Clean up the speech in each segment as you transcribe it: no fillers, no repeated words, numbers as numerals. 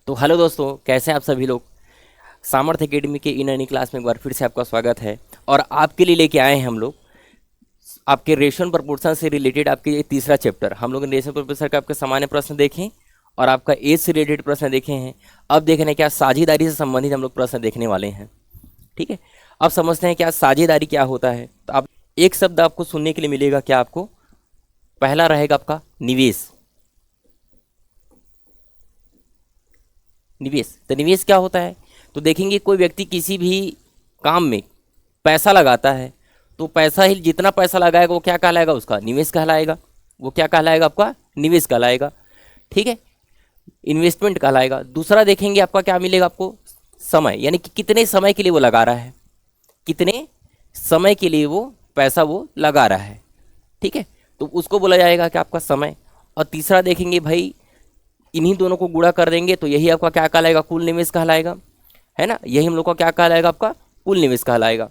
तो हेलो दोस्तों, कैसे हैं आप सभी लोग। सामर्थ्य एकेडमी के इन क्लास में एक बार फिर से आपका स्वागत है। और आपके लिए लेके आए हैं हम लोग आपके रेशो प्रपोर्शन से रिलेटेड आपके ये तीसरा चैप्टर। हम लोग ने रेशो प्रपोर्शन का आपके सामान्य प्रश्न देखे और आपका एज से रिलेटेड प्रश्न देखे हैं। अब देखने क्या साझेदारी से संबंधित हम लोग प्रश्न देखने वाले हैं। ठीक है, अब समझते हैं क्या साझेदारी क्या होता है। तो आप एक शब्द आपको सुनने के लिए मिलेगा, क्या आपको पहला रहेगा आपका निवेश। निवेश, तो निवेश क्या होता है। तो देखेंगे कोई व्यक्ति किसी भी काम में पैसा लगाता है, तो पैसा ही जितना पैसा लगाएगा वो क्या कहलाएगा, उसका निवेश कहलाएगा। वो क्या कहलाएगा, आपका निवेश कहलाएगा। ठीक है, इन्वेस्टमेंट कहलाएगा। दूसरा देखेंगे आपका क्या मिलेगा, आपको समय, यानी कि कितने समय के लिए वो लगा रहा है, कितने समय के लिए वो पैसा वो लगा रहा है। ठीक है, तो उसको बोला जाएगा कि आपका समय। और तीसरा देखेंगे भाई, इन्हीं दोनों को गुणा कर देंगे तो यही आपका क्या कहलाएगा, कुल निवेश कहलाएगा, है ना। यही हम लोग का क्या कहलाएगा, आपका कुल निवेश कहलाएगा।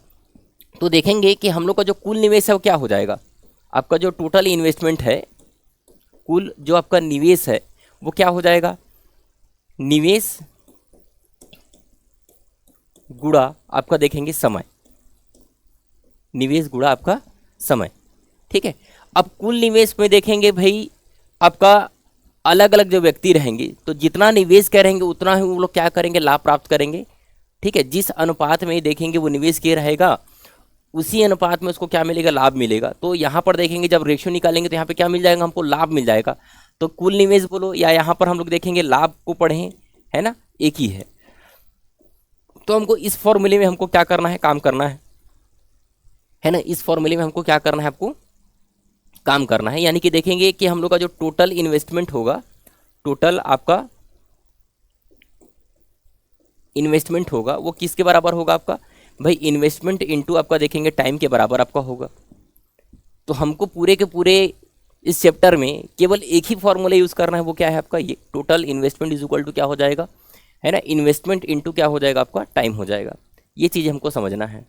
तो देखेंगे कि हम लोग का जो कुल निवेश है वो क्या हो जाएगा, आपका जो टोटल इन्वेस्टमेंट है, कुल जो आपका निवेश है वो क्या हो जाएगा, निवेश गुणा आपका देखेंगे समय, निवेश गुणा आपका समय। ठीक है, अब कुल निवेश में देखेंगे भाई आपका अलग अलग जो व्यक्ति रहेंगे, तो जितना निवेश करेंगे उतना ही वो लोग क्या करेंगे, लाभ प्राप्त करेंगे। ठीक है, जिस अनुपात में देखेंगे वो निवेश किए रहेगा, उसी अनुपात में उसको क्या मिलेगा, लाभ मिलेगा। तो यहाँ पर देखेंगे जब रेशियो निकालेंगे तो यहाँ पे क्या मिल जाएगा, हमको लाभ मिल जाएगा। तो कुल निवेश बोलो या यहाँ पर हम लोग देखेंगे लाभ को पढ़ें, है ना, एक ही है। तो हमको इस फॉर्मूले में हमको क्या करना है, काम करना है ना। इस फॉर्मूले में हमको क्या करना है, आपको काम करना है। यानी कि देखेंगे कि हम लोग का जो टोटल इन्वेस्टमेंट होगा, टोटल आपका इन्वेस्टमेंट होगा वो किसके बराबर होगा, आपका भाई इन्वेस्टमेंट इनटू आपका देखेंगे टाइम के बराबर आपका होगा। तो हमको पूरे के पूरे इस चैप्टर में केवल एक ही फॉर्मूला यूज़ करना है, वो क्या है आपका, ये total investment is equal to क्या हो जाएगा, है ना, इन्वेस्टमेंट इनटू क्या हो जाएगा, आपका टाइम हो जाएगा। ये चीज़ हमको समझना है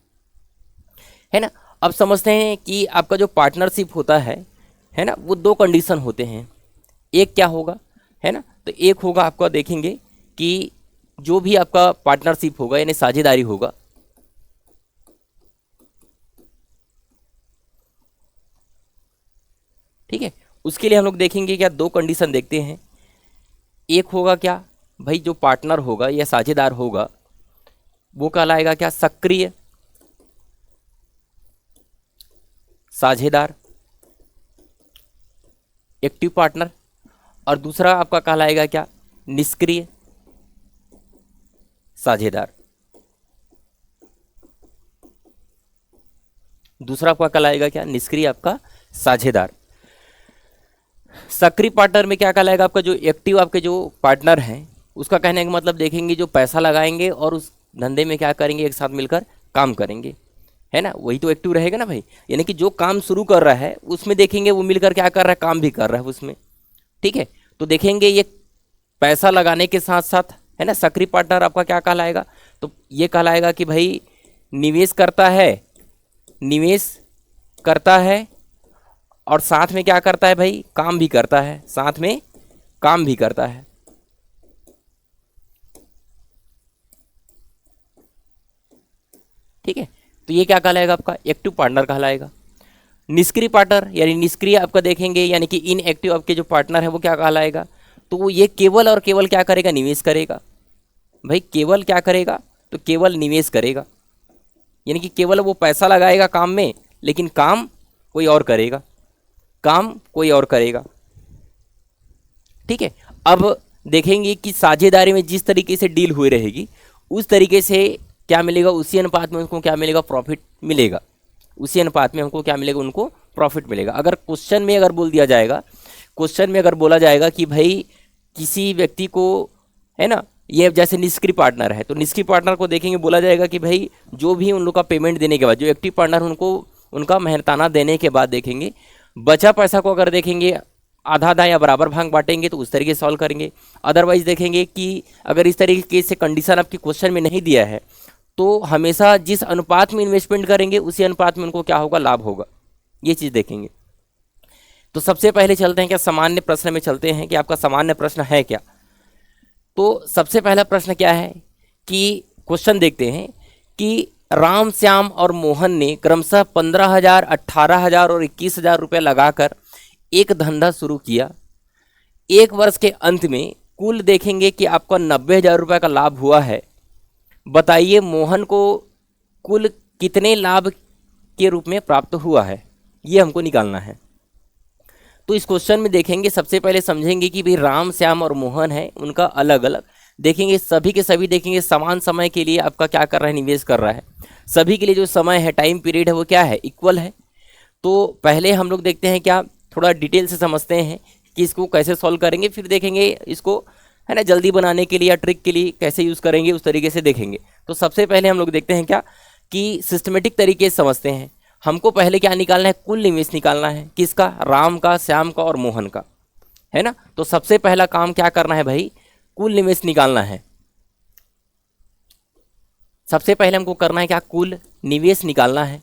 ना। अब समझते हैं कि आपका जो पार्टनरशिप होता है ना, वो दो कंडीशन होते हैं। एक क्या होगा, है ना, तो एक होगा आपका देखेंगे कि जो भी आपका पार्टनरशिप होगा यानी साझेदारी होगा, ठीक है, उसके लिए हम लोग देखेंगे क्या, दो कंडीशन देखते हैं। एक होगा क्या भाई, जो पार्टनर होगा या साझेदार होगा वो कहलाएगा क्या, सक्रिय साझेदार, एक्टिव पार्टनर। और दूसरा आपका कहलाएगा क्या, निष्क्रिय साझेदार। दूसरा आपका कहलाएगा क्या, निष्क्रिय आपका साझेदार। सक्रिय पार्टनर में क्या कहलाएगा, आपका जो एक्टिव आपके जो पार्टनर हैं, उसका कहने का मतलब देखेंगे जो पैसा लगाएंगे और उस धंधे में क्या करेंगे, एक साथ मिलकर काम करेंगे, है ना, वही तो एक्टिव रहेगा ना भाई। यानी कि जो काम शुरू कर रहा है उसमें देखेंगे वो मिलकर क्या कर रहा है, काम भी कर रहा है उसमें। ठीक है, तो देखेंगे ये पैसा लगाने के साथ साथ, है ना, सक्रिय पार्टनर आपका क्या कहलाएगा, तो ये कहलाएगा कि भाई निवेश करता है, निवेश करता है और साथ में क्या करता है भाई, काम भी करता है, साथ में काम भी करता है। ठीक है, तो ये क्या कहलाएगा, आपका एक्टिव पार्टनर कहलाएगा। निष्क्रिय पार्टनर यानी निष्क्रिय आपका देखेंगे यानी कि इनएक्टिव आपके जो पार्टनर है वो क्या कहलाएगा, तो वो ये केवल और केवल क्या करेगा, निवेश करेगा। भाई केवल क्या करेगा, तो केवल निवेश करेगा, यानी कि केवल वो पैसा लगाएगा काम में, लेकिन काम कोई और करेगा, काम कोई और करेगा। ठीक है, अब देखेंगे कि साझेदारी में जिस तरीके से डील हुई रहेगी उस तरीके से क्या मिलेगा, उसी अनुपात में उनको क्या मिलेगा, प्रॉफिट मिलेगा। उसी अनुपात में हमको क्या मिलेगा, उनको प्रॉफिट मिलेगा। अगर क्वेश्चन में अगर बोल दिया जाएगा, क्वेश्चन में अगर बोला जाएगा कि भाई किसी व्यक्ति को, है ना, ये जैसे निष्क्रिय पार्टनर है, तो निष्क्रिय पार्टनर को देखेंगे बोला जाएगा कि भाई जो भी उन लोग का पेमेंट देने के बाद, जो एक्टिव पार्टनर उनको उनका मेहनताना देने के बाद देखेंगे बचा पैसा को अगर देखेंगे आधा आधा या बराबर भाग बांटेंगे, तो उस तरीके से सॉल्व करेंगे। अदरवाइज देखेंगे कि अगर इस तरीके से कंडीशन आपके क्वेश्चन में नहीं दिया है तो हमेशा जिस अनुपात में इन्वेस्टमेंट करेंगे उसी अनुपात में उनको क्या होगा, लाभ होगा। ये चीज़ देखेंगे। तो सबसे पहले चलते हैं क्या, सामान्य प्रश्न में चलते हैं कि आपका सामान्य प्रश्न है क्या। तो सबसे पहला प्रश्न क्या है कि क्वेश्चन देखते हैं कि राम श्याम और मोहन ने क्रमशः 15,000, 18,000 और 21,000 रुपये लगाकर एक धंधा शुरू किया। एक वर्ष के अंत में कुल देखेंगे कि आपका 90,000 रुपये का लाभ हुआ है। बताइए मोहन को कुल कितने लाभ के रूप में प्राप्त हुआ है, ये हमको निकालना है। तो इस क्वेश्चन में देखेंगे, सबसे पहले समझेंगे कि भाई राम श्याम और मोहन है, उनका अलग अलग देखेंगे। सभी के सभी देखेंगे समान समय के लिए आपका क्या कर रहा है, निवेश कर रहा है। सभी के लिए जो समय है, टाइम पीरियड है, वो क्या है, इक्वल है। तो पहले हम लोग देखते हैं क्या, थोड़ा डिटेल से समझते हैं कि इसको कैसे सॉल्व करेंगे, फिर देखेंगे इसको है ना जल्दी बनाने के लिए या ट्रिक के लिए कैसे यूज़ करेंगे, उस तरीके से देखेंगे। तो सबसे पहले हम लोग देखते हैं क्या कि सिस्टमेटिक तरीके से समझते हैं। हमको पहले क्या निकालना है, कुल निवेश निकालना है। किसका, राम का, श्याम का और मोहन का, है ना। तो सबसे पहला काम क्या करना है भाई, कुल निवेश निकालना है। सबसे पहले हमको करना है क्या, कुल निवेश निकालना है।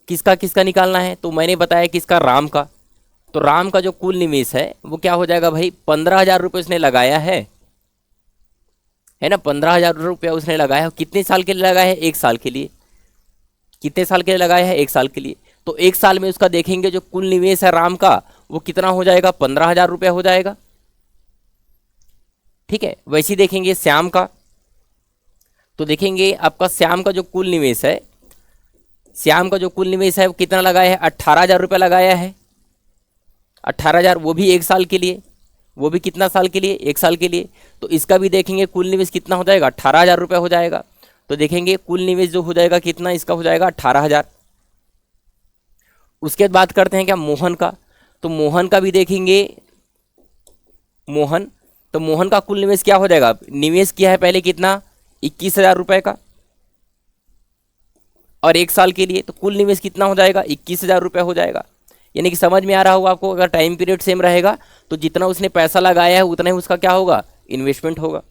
किसका किसका निकालना है, तो मैंने बताया किसका, राम का। तो राम का जो कुल निवेश है वो क्या हो जाएगा भाई, 15,000 रुपये उसने लगाया है ना। 15,000 रुपया उसने लगाया है। कितने साल के लिए लगाया है, 1 साल के लिए। कितने साल के लिए लगाया है, 1 साल के लिए। तो 1 साल में उसका देखेंगे जो कुल निवेश है राम का, वो कितना हो जाएगा, 15,000 रुपया हो जाएगा। ठीक है, वैसे ही देखेंगे श्याम का। तो देखेंगे आपका श्याम का जो कुल निवेश है, श्याम का जो कुल निवेश है वो कितना लगाया है, 18,000 रुपया लगाया है। 18,000, वो भी 1 साल के लिए। वो भी कितना साल के लिए, 1 साल के लिए। तो इसका भी देखेंगे कुल निवेश कितना हो जाएगा, 18,000 रुपया हो जाएगा। तो देखेंगे कुल निवेश जो हो जाएगा कितना, इसका हो जाएगा 18,000। उसके बाद बात करते हैं क्या, मोहन का। तो मोहन का भी देखेंगे, मोहन, तो मोहन का कुल निवेश क्या हो जाएगा, निवेश किया है पहले कितना, 21,000 रुपये का, और 1 साल के लिए। तो कुल निवेश कितना हो जाएगा, 21,000 रुपये हो जाएगा। यानी कि समझ में आ रहा होगा आपको, अगर टाइम पीरियड सेम रहेगा तो जितना उसने पैसा लगाया है उतना ही उसका क्या होगा, इन्वेस्टमेंट होगा।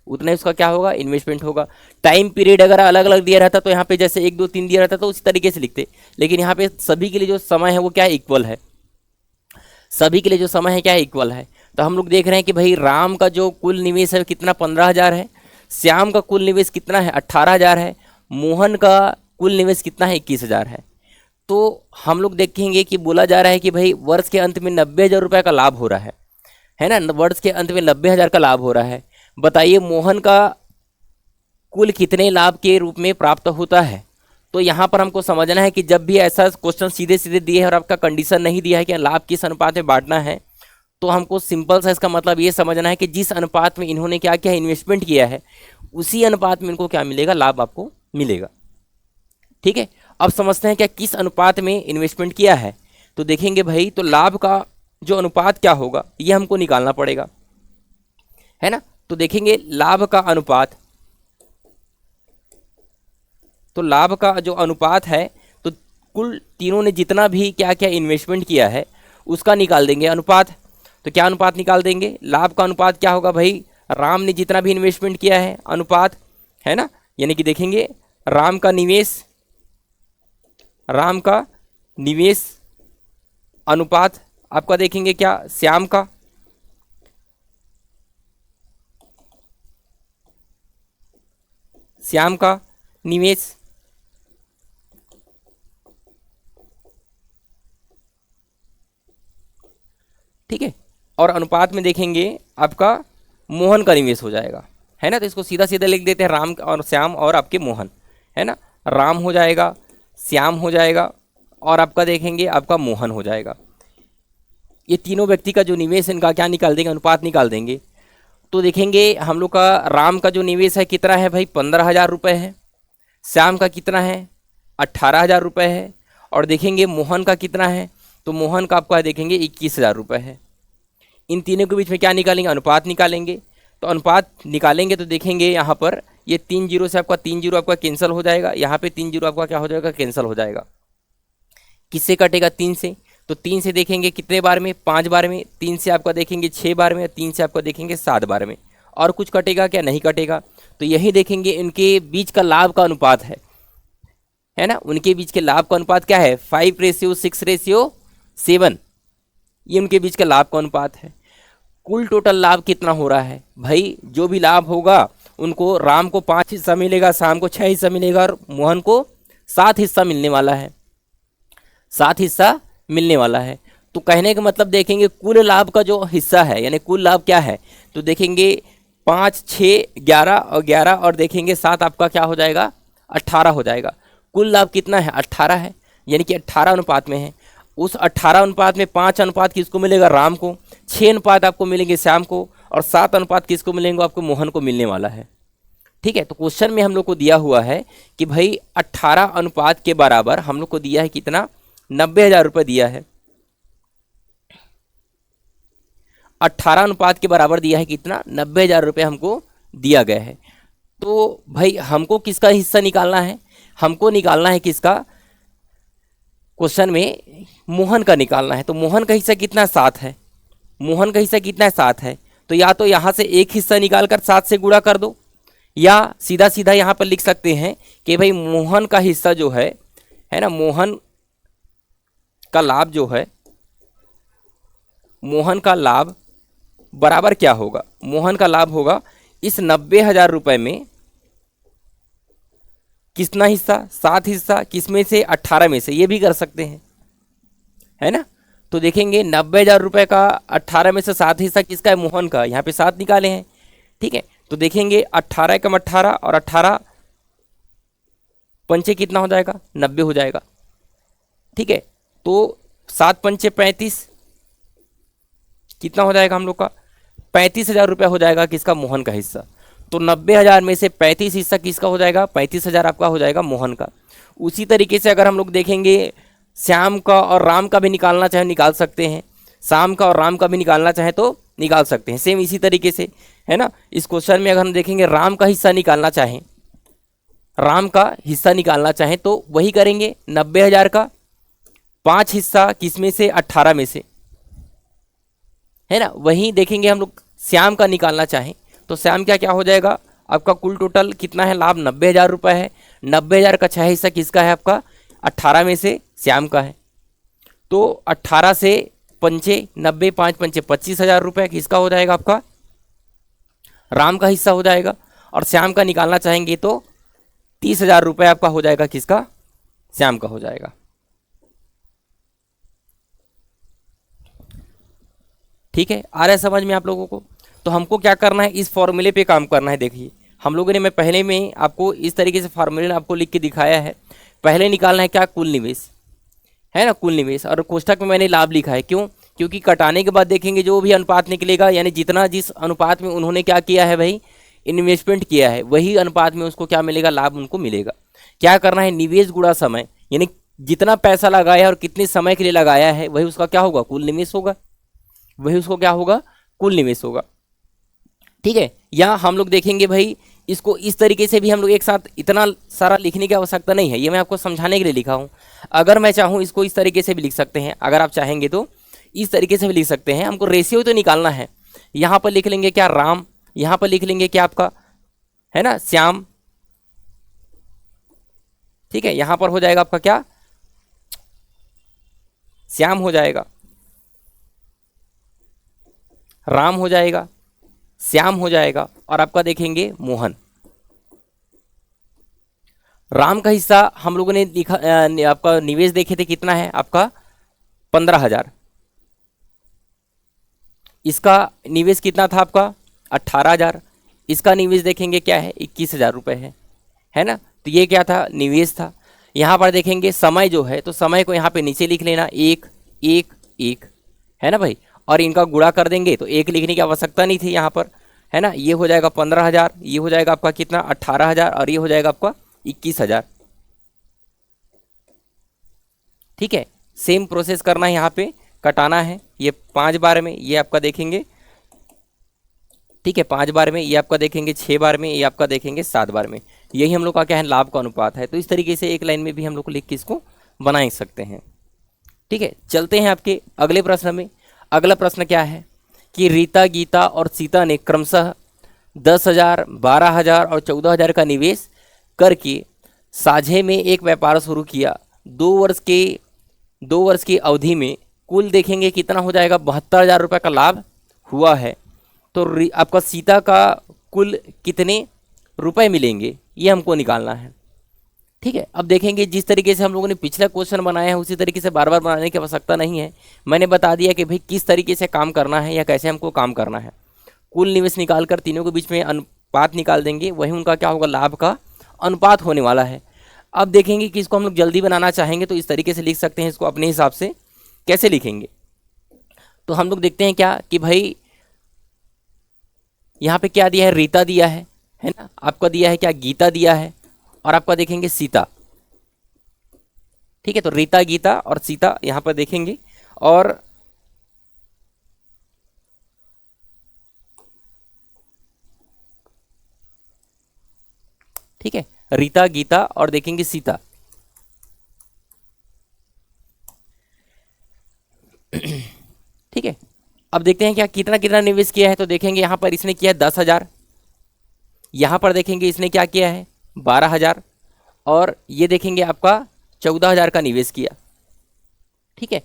उतना ही उसका क्या होगा, इन्वेस्टमेंट होगा। टाइम पीरियड अगर अलग अलग दिया रहता तो यहाँ पे जैसे 1 2 3 दिया रहता तो उसी तरीके से लिखते, लेकिन यहाँ पे सभी के लिए जो समय है वो क्या है, इक्वल है। सभी के लिए जो समय है क्या है, इक्वल है। तो हम लोग देख रहे हैं कि भाई राम का जो कुल निवेश है कितना, 15,000 है। श्याम का कुल निवेश कितना है, 18,000 है। मोहन का कुल निवेश कितना है, 21,000 है। तो हम लोग देखेंगे कि बोला जा रहा है कि भाई वर्ष के अंत में 90,000 रुपये का लाभ हो रहा है ना। वर्ष के अंत में 90,000 का लाभ हो रहा है। बताइए मोहन का कुल कितने लाभ के रूप में प्राप्त होता है। तो यहाँ पर हमको समझना है कि जब भी ऐसा क्वेश्चन सीधे सीधे दिए है और आपका कंडीशन नहीं दिया है कि लाभ किस अनुपात में बांटना है, तो हमको सिंपल सा इसका मतलब ये समझना है कि जिस अनुपात में इन्होंने क्या किया, इन्वेस्टमेंट किया है, उसी अनुपात में इनको क्या मिलेगा, लाभ आपको मिलेगा। ठीक है, अब समझते हैं क्या किस अनुपात में इन्वेस्टमेंट किया है। तो देखेंगे भाई, तो लाभ का जो अनुपात क्या होगा ये हमको निकालना पड़ेगा, है ना। तो देखेंगे लाभ का अनुपात, तो लाभ का जो अनुपात है, तो कुल तीनों ने जितना भी क्या क्या इन्वेस्टमेंट किया है उसका निकाल देंगे अनुपात। तो क्या अनुपात निकाल देंगे, लाभ का अनुपात क्या होगा भाई, राम ने जितना भी इन्वेस्टमेंट किया है अनुपात, है ना। यानी कि देखेंगे राम का निवेश, राम का निवेश अनुपात आपका देखेंगे क्या, श्याम का, श्याम का निवेश, ठीक है। और अनुपात में देखेंगे आपका मोहन का निवेश हो जाएगा, है ना। तो इसको सीधा सीधा लिख देते हैं, राम और श्याम और आपके मोहन, है ना। राम हो जाएगा, श्याम हो जाएगा और आपका देखेंगे आपका मोहन हो जाएगा। ये तीनों व्यक्ति का जो निवेश इनका क्या निकाल देंगे, अनुपात निकाल देंगे। तो देखेंगे हम लोग का राम का जो निवेश है कितना है भाई, 15,000 रुपये है। श्याम का कितना है, 18,000 रुपये है। और देखेंगे मोहन का कितना है, तो मोहन का आपका देखेंगे 21,000 रुपये है। इन तीनों के बीच में क्या निकालेंगे, अनुपात निकालेंगे। तो अनुपात निकालेंगे तो देखेंगे यहाँ पर ये 3 जीरो से आपका 3 जीरो आपका कैंसिल हो जाएगा, यहाँ पे 3 जीरो आपका क्या हो जाएगा, कैंसिल हो जाएगा। किससे कटेगा, 3 से। तो 3 से देखेंगे कितने बार में, 5 बार में। 3 से आपका देखेंगे 6 बार में, 3 से आपका देखेंगे 7 बार में। और कुछ कटेगा क्या, नहीं कटेगा। तो यही देखेंगे इनके बीच का लाभ का अनुपात है ना। उनके बीच के लाभ का अनुपात क्या है, 5:6:7। ये उनके बीच का लाभ का अनुपात है। कुल टोटल लाभ कितना हो रहा है भाई, जो भी लाभ होगा उनको राम को 5 हिस्सा मिलेगा, श्याम को 6 हिस्सा मिलेगा और मोहन को 7 हिस्सा मिलने वाला है, 7 हिस्सा मिलने वाला है। तो कहने का मतलब देखेंगे कुल लाभ का जो हिस्सा है यानी कुल लाभ क्या है, तो देखेंगे 5, 6, 11 और 11 और देखेंगे 7 आपका क्या हो जाएगा 18 हो जाएगा। कुल लाभ कितना है 18 है, यानी कि 18 अनुपात में है। उस 18 अनुपात में 5 अनुपात किसको मिलेगा राम को, 6 अनुपात आपको मिलेंगे श्याम को और 7 अनुपात किसको मिलेंगे आपको मोहन को मिलने वाला है। ठीक है, तो क्वेश्चन में हम लोग को दिया हुआ है कि भाई 18 अनुपात के बराबर हम लोग को दिया है कितना 90,000 रुपये दिया है। 18 अनुपात के बराबर दिया है कितना 90,000 रुपये हमको दिया गया है। तो भाई हमको किसका हिस्सा निकालना है, हमको निकालना है किसका, क्वेश्चन में मोहन का निकालना है। तो मोहन का हिस्सा कितना 7 है, मोहन का हिस्सा कितना 7 है। तो या तो यहाँ से एक हिस्सा निकाल कर 7 से गुणा कर दो, या सीधा सीधा यहाँ पर लिख सकते हैं कि भाई मोहन का हिस्सा जो है ना, मोहन का लाभ जो है, मोहन का लाभ बराबर क्या होगा, मोहन का लाभ होगा इस 90,000 रुपये में कितना हिस्सा 7 हिस्सा, किसमें से 18 में से, ये भी कर सकते हैं है ना। तो देखेंगे 90,000 रुपये का 18 में से 7 हिस्सा किसका है मोहन का, यहाँ पे 7 निकाले हैं। ठीक है, तो देखेंगे 18 कम 18 और 18 पंचे कितना हो जाएगा 90 हो जाएगा। ठीक है, तो 7 पंचे 35 कितना हो जाएगा हम लोग का 35,000 रुपया हो जाएगा किसका मोहन का हिस्सा। तो 90,000 में से 35 हिस्सा किसका हो जाएगा 35,000 आपका हो जाएगा मोहन का। उसी तरीके से अगर हम लोग देखेंगे श्याम का और राम का भी निकालना चाहे निकाल सकते हैं, श्याम का और राम का भी निकालना चाहे तो निकाल सकते हैं, सेम इसी तरीके से है ना। इस क्वेश्चन में अगर हम देखेंगे राम का हिस्सा निकालना चाहें, राम का हिस्सा निकालना चाहें तो वही करेंगे 90,000 का 5 हिस्सा किसमें से 18 में से है ना। वहीं देखेंगे हम लोग श्याम का निकालना चाहें तो श्याम क्या क्या हो जाएगा आपका कुल टोटल कितना है लाभ 90,000 रुपये है। 90,000 का 6 हिस्सा किसका है आपका 18 में से श्याम का है। तो 18 से पंचे 90 5 पंचे 25,000 रुपये किसका हो जाएगा आपका राम का हिस्सा हो जाएगा। और श्याम का निकालना चाहेंगे तो 30,000 रुपये आपका हो जाएगा किसका श्याम का हो जाएगा। ठीक है, आ रहा है समझ में आप लोगों को। तो हमको क्या करना है इस फॉर्मूले पे काम करना है। देखिए हम लोगों ने मैं पहले में आपको इस तरीके से फार्मूले आपको लिख के दिखाया है। पहले निकालना है क्या कुल निवेश है ना, कुल निवेश, और कोष्ठक में मैंने लाभ लिखा है। क्यों, क्योंकि कटाने के बाद देखेंगे जो भी अनुपात निकलेगा यानी जितना जिस अनुपात में उन्होंने क्या किया है भाई इन्वेस्टमेंट किया है वही अनुपात में उसको क्या मिलेगा लाभ उनको मिलेगा। क्या करना है निवेश गुणा समय, यानी जितना पैसा लगाया है और कितने समय के लिए लगाया है वही उसका क्या होगा कुल निवेश होगा, वही उसको क्या होगा कुल निवेश होगा। ठीक है, या हम लोग देखेंगे भाई इसको इस तरीके से भी हम लोग एक साथ इतना सारा लिखने की आवश्यकता नहीं है, ये मैं आपको समझाने के लिए लिखा हूँ। अगर मैं चाहूँ इसको इस तरीके से भी लिख सकते हैं, अगर आप चाहेंगे तो इस तरीके से भी लिख सकते हैं। हमको रेशियो तो निकालना है, यहाँ पर लिख लेंगे क्या राम, यहाँ पर लिख लेंगे क्या आपका है ना श्याम। ठीक है, यहाँ पर हो जाएगा आपका क्या श्याम हो जाएगा, राम हो जाएगा, श्याम हो जाएगा और आपका देखेंगे मोहन। राम का हिस्सा हम लोगों ने लिखा आपका निवेश देखे थे कितना है आपका 15,000। इसका निवेश कितना था आपका 18,000। इसका निवेश देखेंगे क्या है 21,000 रुपये है ना। तो ये क्या था निवेश था। यहाँ पर देखेंगे समय जो है तो समय को यहाँ पे नीचे लिख लेना 1 1 1 है ना भाई, और इनका गुणा कर देंगे तो 1 लिखने की आवश्यकता नहीं थी यहाँ पर है ना। ये हो जाएगा 15,000, ये हो जाएगा आपका कितना 18,000 और ये हो जाएगा आपका 21,000। ठीक है, सेम प्रोसेस करना है, यहाँ पे कटाना है ये 5 बार में, ये आपका देखेंगे ठीक है 5 बार में, ये आपका देखेंगे 6 बार में, ये आपका देखेंगे 7 बार में। यही हम लोग का क्या है लाभ का अनुपात है। तो इस तरीके से एक लाइन में भी हम लोग लिख के इसको बना सकते हैं। ठीक है, चलते हैं आपके अगले प्रश्न में। अगला प्रश्न क्या है कि रीता गीता और सीता ने क्रमशः 10,000 12,000 और 14,000 का निवेश करके साझे में एक व्यापार शुरू किया। 2 वर्ष की अवधि में कुल देखेंगे कितना हो जाएगा 72,000 रुपये का लाभ हुआ है तो आपका सीता का कुल कितने रुपए मिलेंगे ये हमको निकालना है। ठीक है, अब देखेंगे जिस तरीके से हम लोगों ने पिछला क्वेश्चन बनाया है उसी तरीके से बार बार बनाने की आवश्यकता नहीं है। मैंने बता दिया कि भाई किस तरीके से काम करना है या कैसे हमको काम करना है। कुल निवेश निकाल कर तीनों के बीच में अनुपात निकाल देंगे, वही उनका क्या होगा, लाभ का अनुपात होने वाला है। अब देखेंगे कि इसको हम लोग जल्दी बनाना चाहेंगे तो इस तरीके से लिख सकते हैं, इसको अपने हिसाब से कैसे लिखेंगे। तो हम लोग देखते हैं क्या कि भाई यहाँ पे क्या दिया है, रीता दिया है ना, आपका दिया है क्या, गीता दिया है, और आपका देखेंगे सीता। ठीक है, तो रीता, गीता और सीता यहाँ पर देखेंगे। और ठीक है, रीता, गीता और देखेंगे सीता। ठीक है, अब देखते हैं क्या कितना कितना निवेश किया है। तो देखेंगे यहाँ पर इसने किया है 10,000, यहाँ पर देखेंगे इसने क्या किया है 12,000, और ये देखेंगे आपका 14,000 का निवेश किया। ठीक है,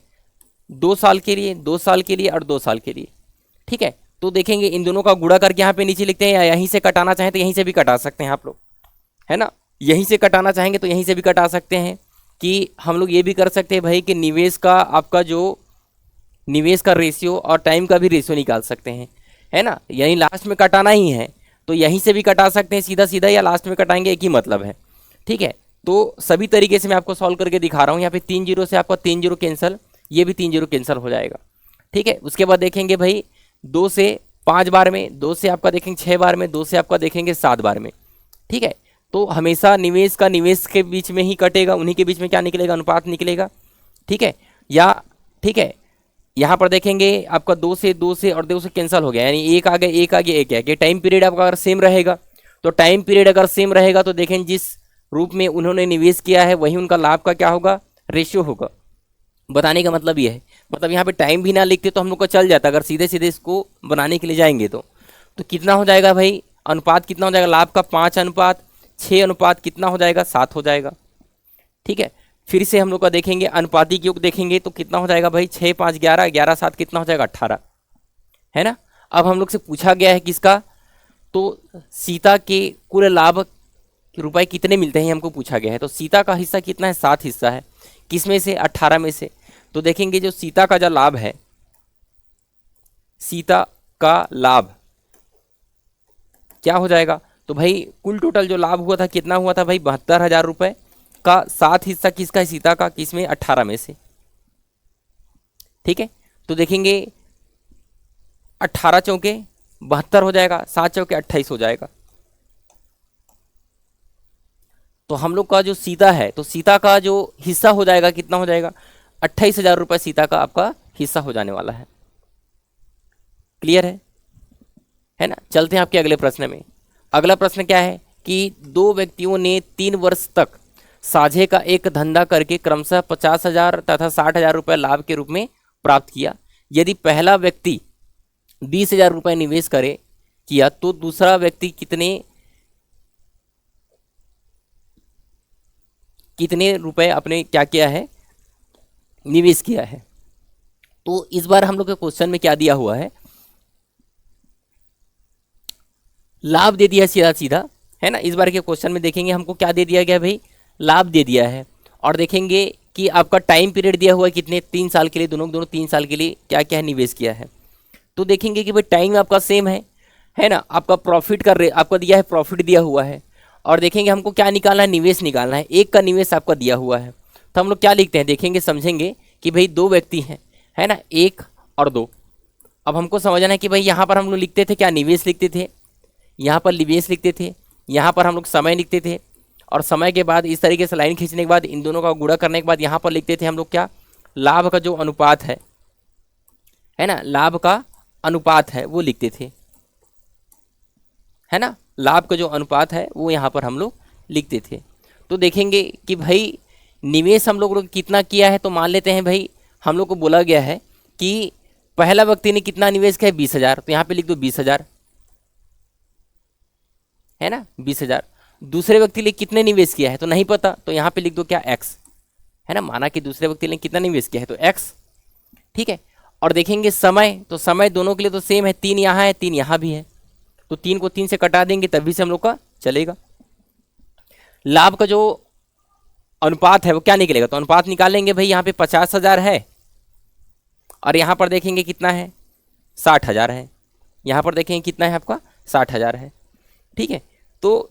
2 साल के लिए, 2 साल के लिए और 2 साल के लिए। ठीक है, तो देखेंगे इन दोनों का गुणा करके यहाँ पे नीचे लिखते हैं, या यहीं से कटाना चाहें तो यहीं से भी कटा सकते हैं आप लोग, है ना। यहीं से कटाना चाहेंगे तो यहीं से भी कटा सकते हैं। कि हम लोग ये भी कर सकते हैं भाई कि निवेश का आपका जो निवेश का रेशियो और टाइम का भी रेशियो निकाल सकते हैं, है ना। यहीं लास्ट में कटाना ही है तो यहीं से भी कटा सकते हैं सीधा सीधा, या लास्ट में कटाएंगे, एक ही मतलब है। ठीक है, तो सभी तरीके से मैं आपको सॉल्व करके दिखा रहा हूँ। यहाँ पे 3 जीरो से आपका 3 जीरो कैंसिल, ये भी 3 जीरो कैंसिल हो जाएगा। ठीक है, उसके बाद देखेंगे भाई 2 से 5 बार में, 2 से आपका देखेंगे 6 बार में, 2 से आपका देखेंगे 7 बार में। ठीक है, तो हमेशा निवेश का निवेश के बीच में ही कटेगा, उन्हीं के बीच में क्या निकलेगा, अनुपात निकलेगा। ठीक है, या ठीक है, यहाँ पर देखेंगे आपका 2 से 2 से और 2 से कैंसिल हो गया, यानी एक आगे एक आगे एक है कि टाइम पीरियड आपका अगर सेम रहेगा तो टाइम पीरियड अगर सेम रहेगा तो देखें जिस रूप में उन्होंने निवेश किया है वही उनका लाभ का क्या होगा, रेशियो होगा। बताने का मतलब ये है, मतलब यहाँ पे टाइम भी ना लिखते तो हम लोग को चल जाता, अगर सीधे सीधे इसको बनाने के लिए जाएंगे तो कितना हो जाएगा भाई, अनुपात कितना हो जाएगा, लाभ का 5:6 अनुपात कितना हो जाएगा, 7 हो जाएगा। ठीक है, फिर से हम लोग का देखेंगे अनुपातिक योग देखेंगे तो कितना हो जाएगा भाई, 6 5 11, 11 7 कितना हो जाएगा, 18, है ना। अब हम लोग से पूछा गया है किसका, तो सीता के कुल लाभ रुपए कितने मिलते हैं हमको पूछा गया है। तो सीता का हिस्सा कितना है, 7 हिस्सा है, किस में से, 18 में से। तो देखेंगे जो सीता का जो लाभ है, सीता का लाभ क्या हो जाएगा, तो भाई कुल टोटल जो लाभ हुआ था कितना हुआ था भाई, 72,000 रुपए का 7 हिस्सा किसका है, सीता का, किसमें, 18 में से। ठीक है, तो देखेंगे 18 चौके 72 हो जाएगा, 7 चौके 28 हो जाएगा। तो हम लोग का जो सीता है, तो सीता का जो हिस्सा हो जाएगा कितना हो जाएगा, 28,000 रुपये सीता का आपका हिस्सा हो जाने वाला है। क्लियर है ना। चलते हैं आपके अगले प्रश्न में। अगला प्रश्न क्या है कि 2 व्यक्तियों ने 3 वर्ष तक साझे का एक धंधा करके क्रमशः 50,000 तथा 60,000 रुपये लाभ के रूप में प्राप्त किया। यदि पहला व्यक्ति 20,000 रुपये निवेश किया तो दूसरा व्यक्ति कितने रुपए अपने क्या किया है, निवेश किया है। तो इस बार हम लोग के क्वेश्चन में क्या दिया हुआ है, लाभ दे दिया सीधा सीधा, है ना। इस बार के क्वेश्चन में देखेंगे हमको क्या दे दिया गया भाई, लाभ दे दिया है। और देखेंगे कि आपका टाइम पीरियड दिया हुआ है कितने, 3 साल के लिए, दोनों 3 साल के लिए क्या क्या है, निवेश किया है। तो देखेंगे कि भाई टाइम आपका सेम है ना। आपका प्रॉफिट का आपका दिया है, प्रॉफिट दिया हुआ है। और देखेंगे हमको क्या निकालना है, निवेश निकालना है। एक का निवेश आपका दिया हुआ है, तो हम लोग क्या लिखते हैं, देखेंगे समझेंगे कि भाई 2 व्यक्ति हैं, है ना, 1 और 2। अब हमको समझना है कि भाई यहाँ पर हम लोग लिखते थे क्या, निवेश लिखते थे, यहाँ पर निवेश लिखते थे, यहाँ पर हम लोग समय लिखते थे, और समय के बाद इस तरीके से लाइन खींचने के बाद इन दोनों का गुणा करने के बाद यहाँ पर लिखते थे हम लोग क्या, लाभ का जो अनुपात है ना, लाभ का अनुपात है वो लिखते थे, है ना। लाभ का जो अनुपात है वो यहाँ पर हम लोग लिखते थे। तो देखेंगे कि भाई निवेश हम लोग कितना किया है, तो मान लेते हैं भाई हम लोग को बोला गया है कि पहला व्यक्ति ने कितना निवेश किया है, 20,000, तो यहाँ पे लिख दो 20,000, है ना, 20,000। दूसरे व्यक्ति ने कितने निवेश किया है तो नहीं पता, तो यहाँ पे लिख दो क्या, x, है ना। माना कि दूसरे व्यक्ति ने कितना निवेश किया है तो x, ठीक है। और देखेंगे समय, तो समय दोनों के लिए तो सेम है, 3 यहाँ है 3 यहाँ भी है, तो 3 को 3 से कटा देंगे तभी से हम लोग का चलेगा। लाभ का जो अनुपात है वो क्या निकलेगा, तो अनुपात निकालेंगे भाई, यहाँ पे 50,000 है और यहाँ पर देखेंगे कितना है 60,000 है, यहाँ पर देखेंगे कितना है आपका 60,000 है। ठीक है, तो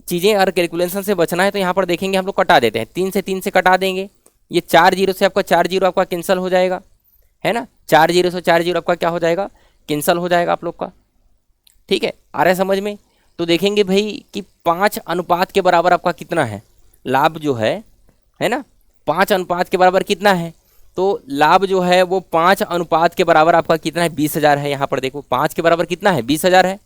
चीज़ें अगर कैलकुलेशन से बचना है तो यहाँ पर देखेंगे हम लोग कटा देते हैं, 3 से 3 से कटा देंगे, ये 4 जीरो से आपका 4 जीरो आपका कैंसिल हो जाएगा, है ना, 4 जीरो से 4 जीरो आपका क्या हो जाएगा, कैंसिल हो जाएगा आप लोग का। ठीक है, आ रहा है समझ में। तो देखेंगे भाई कि 5 अनुपात के बराबर आपका कितना है लाभ जो है ना, 5 अनुपात के बराबर कितना है, तो लाभ जो है वो 5 अनुपात के बराबर आपका कितना है 20,000 है। यहाँ पर देखो 5 के बराबर कितना है 20,000 है,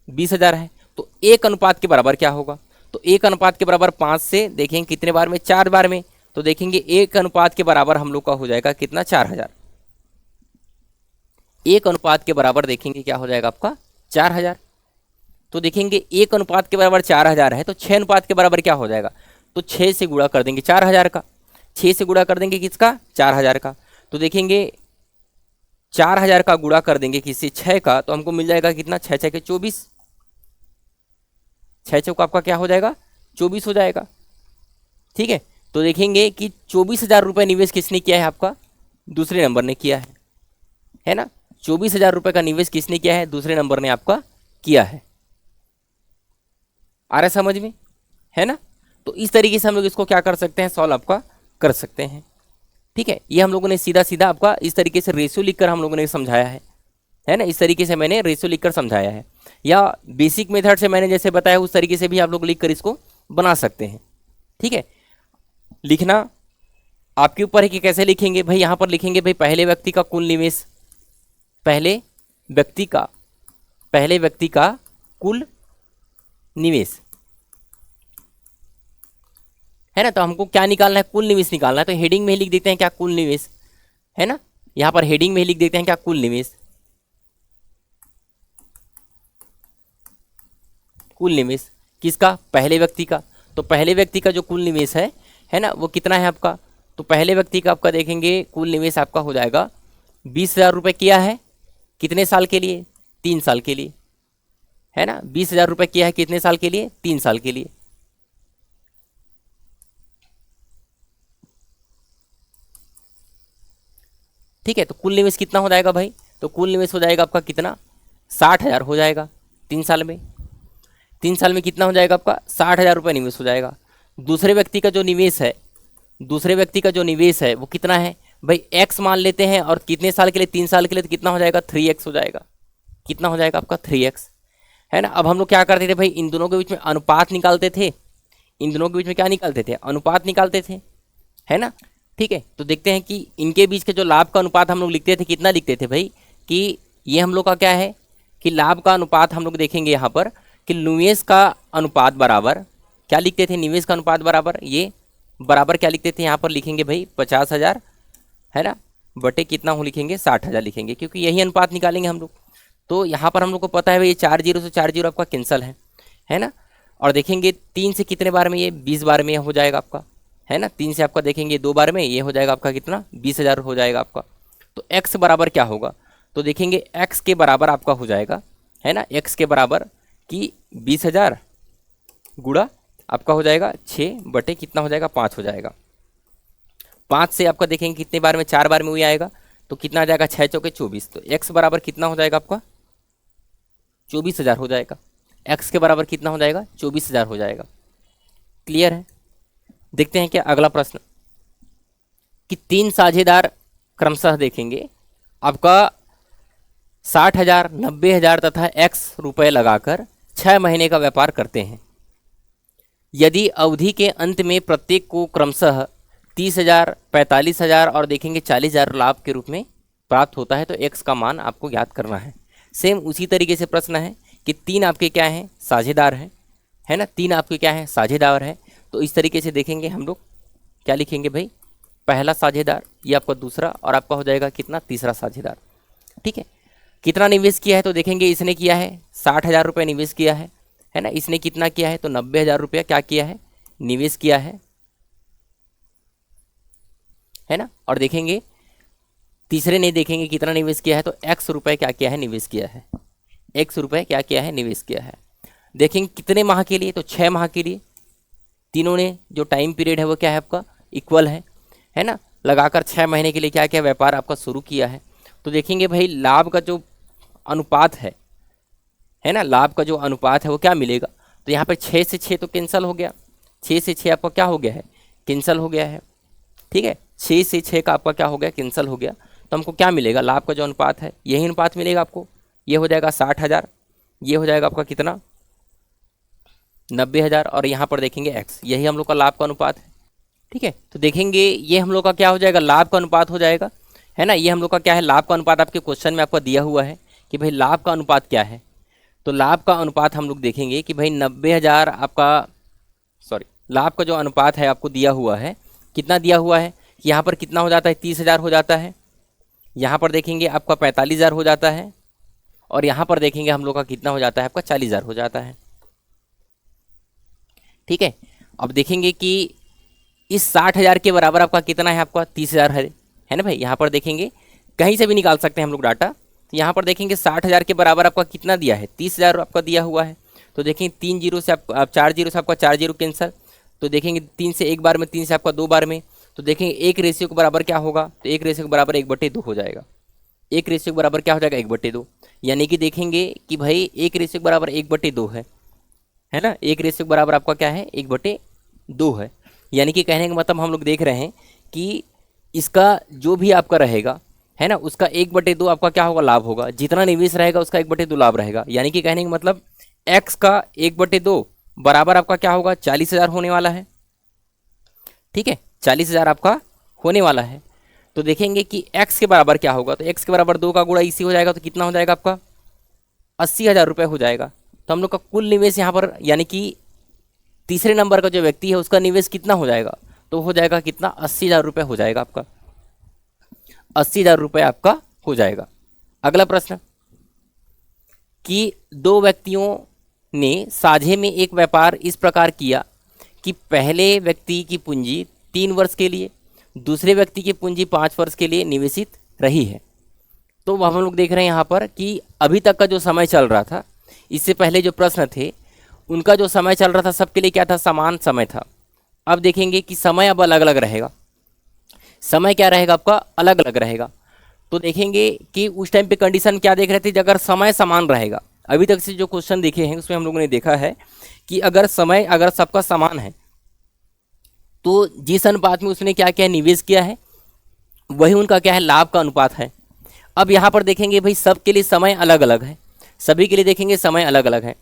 20,000 है। तो 1 अनुपात के बराबर क्या होगा, तो 1 अनुपात के बराबर 5 से देखेंगे कितने बार में 4 बार में, तो देखेंगे 1 अनुपात के बराबर हम लोग का हो जाएगा कितना 4,000। 1 अनुपात के बराबर देखेंगे क्या हो जाएगा आपका 4,000। तो देखेंगे 1 अनुपात के बराबर 4,000 है, तो 6 अनुपात के बराबर क्या हो जाएगा, तो 6 से गुणा कर देंगे 4,000 का, 6 से गुणा कर देंगे किसका 4,000 का। तो देखेंगे 4,000 का गुणा कर देंगे किसी 6 का, तो हमको मिल जाएगा कितना 6 6 के 24, 6 चौका आपका क्या हो जाएगा 24 हो जाएगा। ठीक है, तो देखेंगे कि 24,000 रुपये निवेश किसने किया है, आपका दूसरे नंबर ने किया है ना, 24,000 रुपये का निवेश किसने किया है, दूसरे नंबर ने आपका किया है। आ रहा है समझ में, है ना। तो इस तरीके से हम लोग इसको क्या कर सकते हैं, सॉल्व आपका कर सकते हैं। ठीक है, ये हम लोगों ने सीधा सीधा आपका इस तरीके से रेशियो लिखकर हम लोगों ने समझाया है ना, इस तरीके से मैंने रेशियो लिखकर समझाया है, या बेसिक मेथड से मैंने जैसे बताया उस तरीके से भी आप लोग लिखकर इसको बना सकते हैं। ठीक है, लिखना आपके ऊपर है कि कैसे लिखेंगे भाई। यहाँ पर लिखेंगे भाई पहले व्यक्ति का कुल निवेश, पहले व्यक्ति का कुल निवेश, है ना। तो हमको क्या निकालना है, कुल निवेश निकालना है, तो हेडिंग में ही लिख देते हैं क्या कुल निवेश, है ना, यहाँ पर हेडिंग में ही लिख देते हैं क्या कुल निवेश, कुल निवेश किसका, पहले व्यक्ति का। तो पहले व्यक्ति का जो कुल निवेश है ना, वो कितना है आपका, तो पहले व्यक्ति का आपका देखेंगे कुल निवेश आपका हो जाएगा 20,000 रुपये किया है, कितने साल के लिए 3 साल के लिए, है ना, 20,000 रुपये किया है कितने साल के लिए 3 साल के लिए। ठीक है, तो कुल निवेश कितना हो जाएगा भाई, तो कुल निवेश हो जाएगा आपका कितना 60,000 हो जाएगा 3 साल में, 3 साल में कितना हो जाएगा आपका 60,000 रुपये निवेश हो जाएगा। दूसरे व्यक्ति का जो निवेश है वो कितना है भाई, x मान लेते हैं, और कितने साल के लिए 3 साल के लिए, तो कितना हो जाएगा 3x हो जाएगा, कितना हो जाएगा आपका 3x, है ना। अब हम लोग क्या करते थे भाई, इन दोनों के बीच में अनुपात निकालते थे, इन दोनों के बीच में क्या निकालते थे, अनुपात निकालते थे, है ना। ठीक है, तो देखते हैं कि इनके बीच के जो लाभ का अनुपात हम लोग लिखते थे, कितना लिखते थे भाई, कि ये हम लोग का क्या है कि लाभ का अनुपात हम लोग देखेंगे यहाँ पर कि निवेश का अनुपात बराबर क्या लिखते थे, निवेश का अनुपात बराबर ये बराबर क्या लिखते थे, यहाँ पर लिखेंगे भाई 50,000, है ना, बटे कितना हो लिखेंगे 60,000 लिखेंगे, क्योंकि यही अनुपात निकालेंगे हम लोग। तो यहाँ पर हम लोग को पता है भाई ये 4 जीरो से 4 जीरो आपका कैंसल है ना। और देखेंगे 3 से कितने बार में, ये 20 बार में हो जाएगा आपका, है ना, 3 से आपका देखेंगे 2 बार में, ये हो जाएगा आपका कितना 20,000 हो जाएगा आपका। तो x बराबर क्या होगा, तो देखेंगे x के बराबर आपका हो जाएगा, है ना, x के बराबर कि 20,000 गुणा आपका हो जाएगा 6 बटे कितना हो जाएगा 5 हो जाएगा। 5 से आपका देखेंगे कितने बार में, 4 बार में हुई आएगा, तो कितना आ जाएगा 6 चौके 24, तो x बराबर कितना हो जाएगा आपका 24,000 हो जाएगा, x के बराबर कितना हो जाएगा 24,000 हो जाएगा। क्लियर है। देखते हैं क्या अगला प्रश्न, कि 3 साझेदार क्रमशः देखेंगे आपका 60,000, 90,000 तथा x रुपये लगाकर 6 महीने का व्यापार करते हैं। यदि अवधि के अंत में प्रत्येक को क्रमशः 30,000, 45,000 और देखेंगे 40,000 लाभ के रूप में प्राप्त होता है, तो x का मान आपको ज्ञात करना है। सेम उसी तरीके से प्रश्न है कि 3 आपके क्या हैं साझेदार हैं, है ना, 3 आपके क्या हैं साझेदार हैं। तो इस तरीके से देखेंगे हम लोग क्या लिखेंगे भाई, पहला साझेदार, ये आपका दूसरा, और आपका हो जाएगा कितना तीसरा साझेदार। ठीक है, कितना निवेश किया है, तो देखेंगे इसने किया है 60,000 रुपये निवेश किया है ना, इसने कितना किया है, तो 90,000 रुपया क्या किया है निवेश किया है। है ना। और देखेंगे तीसरे नहीं देखेंगे कितना निवेश किया है, तो एक्स रुपए क्या किया है, निवेश किया है, एक्स रुपए क्या किया है, निवेश किया है। देखेंगे कितने माह के लिए, तो 6 माह के लिए। तीनों ने जो टाइम पीरियड है वो क्या है आपका, इक्वल है ना। लगाकर 6 महीने के लिए क्या क्या व्यापार आपका शुरू किया है। तो देखेंगे भाई लाभ का जो अनुपात है ना, लाभ का जो अनुपात है वो क्या मिलेगा। तो यहाँ पर 6 से 6 तो कैंसिल हो गया, 6 से 6 आपका क्या हो गया है, कैंसिल हो गया है। ठीक है, 6 से 6 का आपका क्या हो गया, कैंसिल हो गया। तो हमको क्या मिलेगा, लाभ का जो अनुपात है यही अनुपात मिलेगा आपको। ये हो जाएगा 60,000, ये हो जाएगा आपका कितना, 90,000, और यहाँ पर देखेंगे एक्स, यही हम लोग का लाभ का अनुपात है। ठीक है, तो देखेंगे ये हम लोग का क्या हो जाएगा, लाभ का अनुपात हो जाएगा, है ना। ये हम लोग का क्या है, लाभ का अनुपात आपके क्वेश्चन में आपका दिया हुआ है कि भाई लाभ का अनुपात क्या है। तो लाभ का अनुपात हम लोग देखेंगे कि भाई 90,000 आपका, सॉरी, लाभ का जो अनुपात है आपको दिया हुआ है, कितना दिया हुआ है, यहाँ पर कितना हो जाता है, 30,000 हो जाता है। यहाँ पर देखेंगे आपका 45,000 हो जाता है, और यहाँ पर देखेंगे हम लोग का कितना हो जाता है, आपका 40,000 हो जाता है। ठीक है, अब देखेंगे कि इस 60,000 के बराबर आपका कितना है, आपका 30,000 है ना भाई। यहाँ पर देखेंगे कहीं से भी निकाल सकते हैं हम लोग डाटा। तो यहाँ पर देखेंगे 60,000 के बराबर आपका कितना दिया है, 30,000 आपका दिया हुआ है। तो देखेंगे 3 जीरो से आप 4 जीरो से आपका 4 जीरो कैंसर। तो देखेंगे 3 से 1 बार में, 3 से आपका 2 बार में। तो देखेंगे 1 रेशियो के बराबर क्या होगा, तो 1 रेशियो के बराबर 1/2 हो जाएगा। 1 रेशियो के बराबर क्या हो जाएगा, 1/2। यानी कि देखेंगे कि भाई 1 रेशियो के बराबर 1/2 है ना। 1 रेशियो के बराबर आपका क्या है, 1/2 है। यानी कि कहने का मतलब हम लोग देख रहे हैं कि इसका जो भी आपका रहेगा, है ना, उसका 1/2 आपका क्या होगा, लाभ होगा। जितना निवेश रहेगा उसका 1/2 लाभ रहेगा। यानी कि कहने का मतलब x का 1/2 बराबर आपका क्या होगा, 40,000 होने वाला है। ठीक है, 40,000 आपका होने वाला है। तो देखेंगे कि x के बराबर क्या होगा, तो x के बराबर 2 का गुणा इसी हो जाएगा। तो कितना हो जाएगा आपका, 80,000 रुपये हो जाएगा। तो हम लोग का कुल निवेश यहाँ पर, यानी कि तीसरे नंबर का जो व्यक्ति है उसका निवेश कितना हो जाएगा, तो हो जाएगा कितना, 80,000 रुपये हो जाएगा आपका, 80,000 रुपये आपका हो जाएगा। अगला प्रश्न कि 2 व्यक्तियों ने साझे में एक व्यापार इस प्रकार किया कि पहले व्यक्ति की पूंजी 3 वर्ष के लिए, दूसरे व्यक्ति की पूंजी 5 वर्ष के लिए निवेशित रही है। तो हम लोग देख रहे हैं यहाँ पर कि अभी तक का जो समय चल रहा था, इससे पहले जो प्रश्न थे उनका जो समय चल रहा था सबके लिए क्या था, समान समय था। अब देखेंगे कि समय अब अलग अलग रहेगा, समय क्या रहेगा आपका, अलग अलग रहेगा। तो देखेंगे कि उस टाइम पे कंडीशन क्या देख रहे थे, अगर समय समान रहेगा, अभी तक से जो क्वेश्चन देखे हैं उसमें हम लोगों ने देखा है कि अगर समय अगर सबका समान है तो जिस अनुपात में उसने क्या क्या निवेश किया है वही उनका क्या है, लाभ का अनुपात है। अब यहाँ पर देखेंगे भाई सबके लिए समय अलग अलग है, सभी के लिए देखेंगे समय अलग अलग है।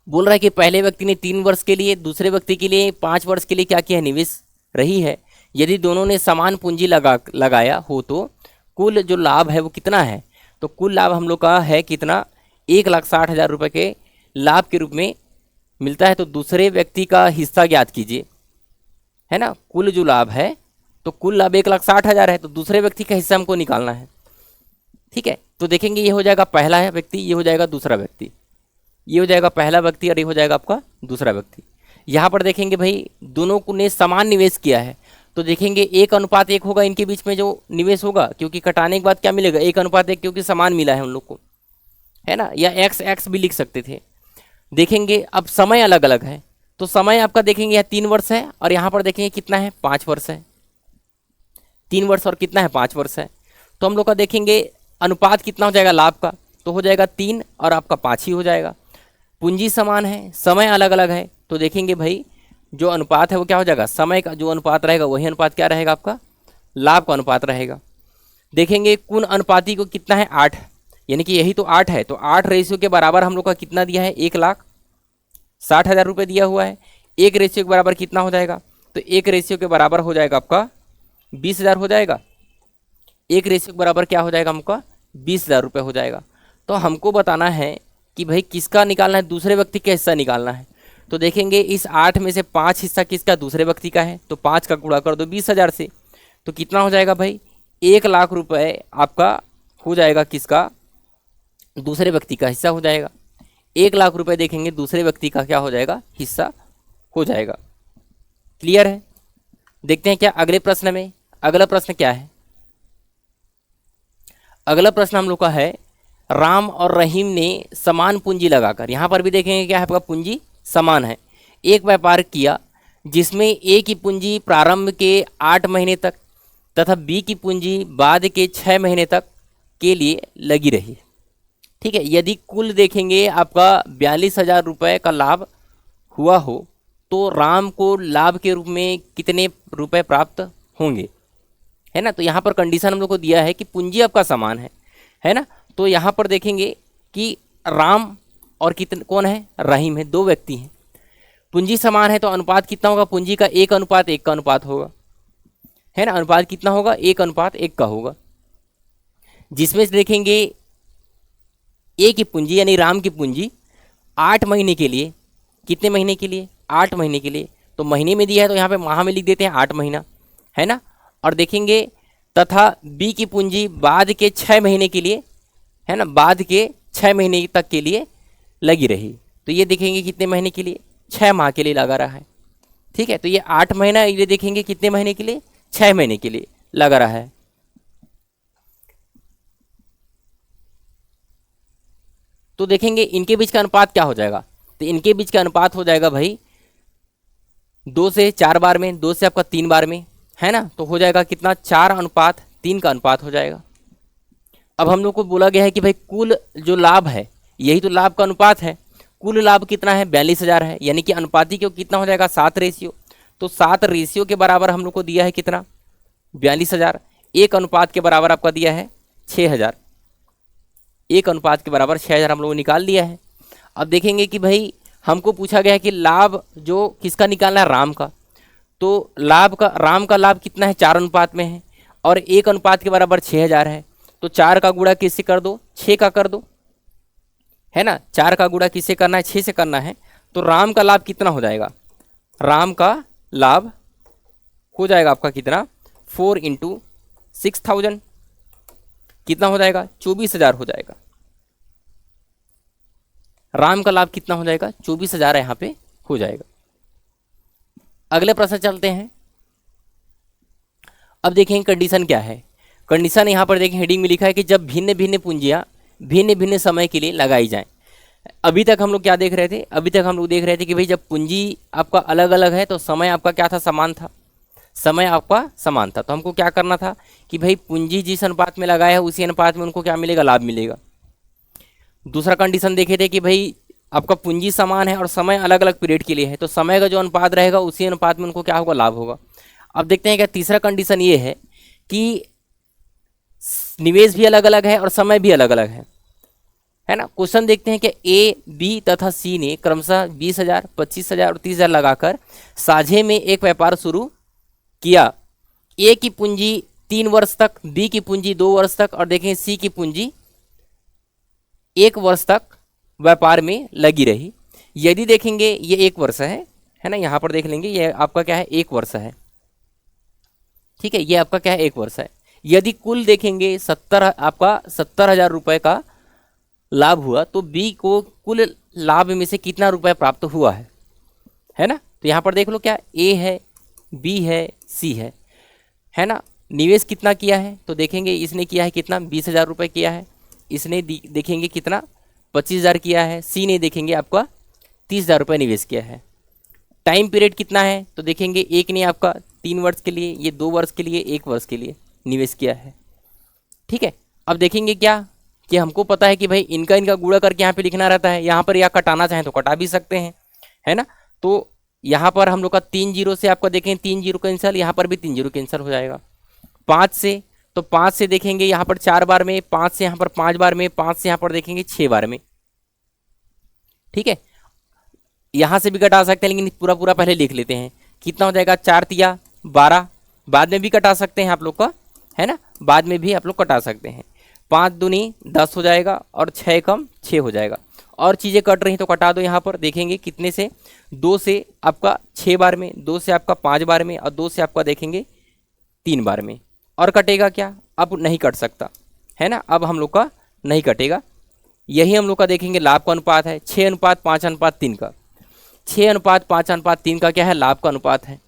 बोल रहा है कि पहले व्यक्ति ने 3 वर्ष के लिए, दूसरे व्यक्ति के लिए 5 वर्ष के लिए क्या किया है, निवेश रही है। यदि दोनों ने समान पूंजी लगाया हो तो कुल जो लाभ है वो कितना है, तो कुल लाभ हम लोग का है कितना, 1,60,000 रुपये के लाभ के रूप में मिलता है। तो दूसरे व्यक्ति का हिस्सा ज्ञात कीजिए, है ना। कुल जो लाभ है, तो कुल लाभ 1,60,000 है, तो दूसरे व्यक्ति का हिस्सा हमको निकालना है। ठीक है, तो देखेंगे ये हो जाएगा पहला है व्यक्ति, ये हो जाएगा दूसरा व्यक्ति, ये हो जाएगा पहला व्यक्ति और ये हो जाएगा आपका दूसरा व्यक्ति। यहाँ पर देखेंगे भाई दोनों को ने समान निवेश किया है, तो देखेंगे 1:1 होगा इनके बीच में जो निवेश होगा, क्योंकि कटाने के बाद क्या मिलेगा, 1:1, क्योंकि समान मिला है उन लोग को, है ना। या x भी लिख सकते थे। देखेंगे अब समय अलग अलग है, तो समय आपका देखेंगे यहाँ 3 वर्ष है और यहाँ पर देखेंगे कितना है, 5 वर्ष है। 3 वर्ष और कितना है, 5 वर्ष है। तो हम लोग का देखेंगे अनुपात कितना हो जाएगा लाभ का, तो हो जाएगा 3 और आपका 5 ही हो जाएगा। पूंजी समान है, समय अलग अलग है, तो देखेंगे भाई जो अनुपात है वो क्या हो जाएगा, समय का जो अनुपात रहेगा वही अनुपात क्या रहेगा आपका, लाभ का अनुपात रहेगा। देखेंगे कुल अनुपाती को कितना है, 8, यानी कि यही तो 8 है। तो 8 रेशियो के बराबर हम लोग का कितना दिया है, 1,60,000 रुपये दिया हुआ है। 1 रेशियो के बराबर कितना हो जाएगा, तो 1 रेशियो के बराबर हो जाएगा आपका 20,000 हो जाएगा। 1 रेशियो के बराबर क्या हो जाएगा हमका, 20,000 रुपये हो जाएगा। तो हमको बताना है कि भाई किसका निकालना है, दूसरे व्यक्ति का हिस्सा निकालना है। तो देखेंगे इस 8 में से 5 हिस्सा किसका, दूसरे व्यक्ति का है, तो 5 का गुणा कर दो 20,000 से, तो कितना हो जाएगा भाई, 1,00,000 रुपये आपका हो जाएगा किसका, दूसरे व्यक्ति का हिस्सा हो जाएगा। 1,00,000 रुपये देखेंगे दूसरे व्यक्ति का क्या हो जाएगा, हिस्सा हो जाएगा। क्लियर है। देखते हैं क्या अगले प्रश्न में। अगला प्रश्न क्या है? अगला प्रश्न हम लोग का है, राम और रहीम ने समान पूंजी लगाकर, यहाँ पर भी देखेंगे क्या है आपका, पूंजी समान है, एक व्यापार किया जिसमें ए की पूंजी प्रारंभ के 8 महीने तक तथा बी की पूंजी बाद के 6 महीने तक के लिए लगी रही। ठीक है, यदि कुल देखेंगे आपका 42,000 रुपये का लाभ हुआ हो तो राम को लाभ के रूप में कितने रुपए प्राप्त होंगे, है ना। तो यहाँ पर कंडीशन हम लोग को दिया है कि पूंजी आपका समान है ना। तो यहाँ पर देखेंगे कि राम और कितने कौन है, रहीम है, दो व्यक्ति हैं, पूंजी समान है तो अनुपात कितना होगा, पूंजी का 1:1 का अनुपात होगा, है ना। अनुपात कितना होगा, 1:1 का होगा, जिसमें से देखेंगे ए की पूंजी यानी राम की पूंजी 8 महीने के लिए, कितने महीने के लिए, 8 महीने के लिए, तो महीने में दिया है तो यहाँ पे माह में लिख देते हैं 8 महीना, है ना। और देखेंगे तथा बी की पूंजी बाद के 6 महीने के लिए, है ना, बाद के 6 महीने तक के लिए लगी रही, तो ये देखेंगे कितने महीने के लिए, 6 माह के लिए लगा रहा है। ठीक है, तो ये 8 महीना, ये देखेंगे कितने महीने के लिए, 6 महीने के लिए लगा रहा है। तो देखेंगे इनके बीच का अनुपात क्या हो जाएगा, तो इनके बीच का अनुपात हो जाएगा भाई 2 से 4 बार में, 2 से आपका 3 बार में, है ना। तो हो जाएगा कितना, 4:3 का अनुपात हो जाएगा। अब हम लोग को बोला गया है कि भाई कुल जो लाभ है, यही तो लाभ का अनुपात है, कुल लाभ कितना है, 42,000 है, यानी कि अनुपाती क्यों कितना हो जाएगा, 7 रेशियो। तो 7 रेशियो के बराबर हम लोग को दिया है कितना, 42,000, एक अनुपात के बराबर आपका दिया है 6,000, एक अनुपात के बराबर 6,000 हम लोग ने निकाल लिया है। अब देखेंगे कि भाई हमको पूछा गया है कि लाभ जो किसका निकालना है, राम का, तो राम का लाभ कितना है, 4 अनुपात में है और 1 अनुपात के बराबर 6,000 है, तो 4 का गुणा किससे कर दो, 6 का कर दो, है ना। 4 का गुणा किससे करना है, 6 से करना है। तो राम का लाभ कितना हो जाएगा, राम का लाभ हो जाएगा आपका कितना, 4 × 6,000 कितना हो जाएगा, 24,000 हो जाएगा। राम का लाभ कितना हो जाएगा, 24,000 यहाँ पे हो जाएगा। अगले प्रश्न चलते हैं। अब देखेंगे कंडीशन क्या है। कंडीशन यहाँ पर देखें हेडिंग में लिखा है कि जब भिन्न भिन्न पूंजियाँ भिन्न भिन्न समय के लिए लगाई जाएं। अभी तक हम लोग क्या देख रहे थे, अभी तक हम लोग देख रहे थे कि भाई जब पूंजी आपका अलग अलग है तो समय आपका क्या था, समान था, समय आपका समान था। तो हमको क्या करना था कि भाई पूंजी जिस अनुपात में लगाया है उसी अनुपात में उनको क्या मिलेगा, लाभ मिलेगा। दूसरा कंडीशन देखे थे कि भाई आपका पूंजी समान है और समय अलग अलग पीरियड के लिए है, तो समय का जो अनुपात रहेगा उसी अनुपात में उनको क्या होगा, लाभ होगा। अब देखते हैं क्या तीसरा कंडीशन ये है कि निवेश भी अलग अलग है और समय भी अलग अलग है ना। क्वेश्चन देखते हैं कि ए, बी तथा सी ने क्रमशः 20,000, 25,000 और 30,000 लगाकर साझे में एक व्यापार शुरू किया। ए की पूंजी 3 वर्ष तक, बी की पूंजी 2 वर्ष तक और देखें सी की पूंजी 1 वर्ष तक व्यापार में लगी रही। यदि देखेंगे ये 1 वर्ष है ना, यहाँ पर देख लेंगे ये आपका क्या है, 1 वर्ष है। ठीक है, ये आपका क्या है, 1 वर्ष है। यदि कुल देखेंगे 70,000 रुपये का लाभ हुआ तो बी को कुल लाभ में से कितना रुपए प्राप्त हुआ है ना। तो यहाँ पर देख लो क्या, ए है, बी है, सी है ना। निवेश कितना किया है तो देखेंगे इसने किया है कितना, 20,000 रुपये किया है, इसने देखेंगे कितना, 25,000 किया है, सी ने देखेंगे आपका 30,000 रुपये निवेश किया है। टाइम पीरियड कितना है तो देखेंगे एक ने आपका 3 वर्ष के लिए, ये 2 वर्ष के लिए, 1 वर्ष के लिए निवेश किया है। ठीक है, अब देखेंगे क्या कि हमको पता है कि भाई इनका गुणा करके यहाँ पे लिखना रहता है, यहाँ पर या कटाना चाहें तो कटा भी सकते हैं, है ना। तो यहाँ पर हम लोग का 3 0 से आपका देखें 3 0 कैंसिल, यहाँ पर भी 3 0 कैंसिल हो जाएगा। 5 से, तो 5 से देखेंगे यहाँ पर 4 बार में, 5 से यहाँ पर 5 बार में, 5 से यहाँ पर देखेंगे 6 बार में। ठीक है, यहाँ से भी कटा सकते हैं लेकिन पूरा पहले लिख लेते हैं। कितना हो जाएगा, 4 तिया 12, बाद में भी कटा सकते हैं आप लोग का, है ना, बाद में भी आप लोग कटा सकते हैं। 5 दूनी 10 हो जाएगा और 6 कम 6 हो जाएगा। और चीज़ें कट रही तो कटा दो। यहाँ पर देखेंगे कितने से, 2 से आपका 6 बार में, 2 से आपका 5 बार में और 2 से आपका देखेंगे 3 बार में। और कटेगा क्या, अब नहीं कट सकता, है ना, अब हम लोग का नहीं कटेगा। यही हम लोग का देखेंगे लाभ का अनुपात है, 6:5:3 का। 6:5:3 का क्या है, लाभ का अनुपात है।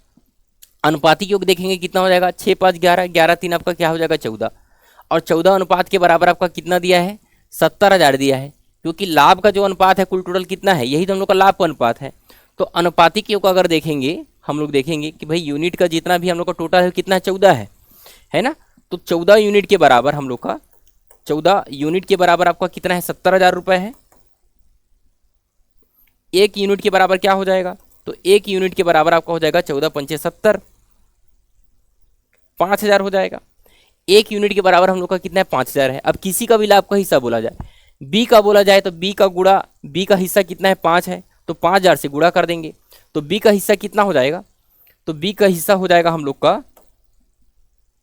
अनुपातिक योग देखेंगे कितना हो जाएगा, 6 5 11, 11 3 आपका क्या हो जाएगा 14, और 14 अनुपात के बराबर आपका कितना दिया है, 70,000 दिया है। क्योंकि लाभ का जो अनुपात है कुल टोटल कितना है, यही तो हम लोग का लाभ का अनुपात है। तो अनुपातिक योग अगर देखेंगे हम लोग देखेंगे कि भाई यूनिट का जितना भी हम लोग का टोटल है कितना 14 है ना। तो 14 यूनिट के बराबर हम लोग का 14 यूनिट के बराबर आपका कितना है, 70,000 रुपये है। एक यूनिट के बराबर क्या हो जाएगा, तो एक यूनिट के बराबर आपका हो जाएगा 14 पंचे 70, 5,000 हो जाएगा। एक यूनिट के बराबर हम लोग का कितना है, 5,000 है। अब किसी का भी लाभ का हिस्सा बोला जाए, बी का बोला जाए तो बी का गुणा, बी का हिस्सा कितना है 5 है, तो 5,000 से गुणा कर देंगे तो बी का हिस्सा कितना हो जाएगा, तो बी का हिस्सा हो जाएगा हम लोग का,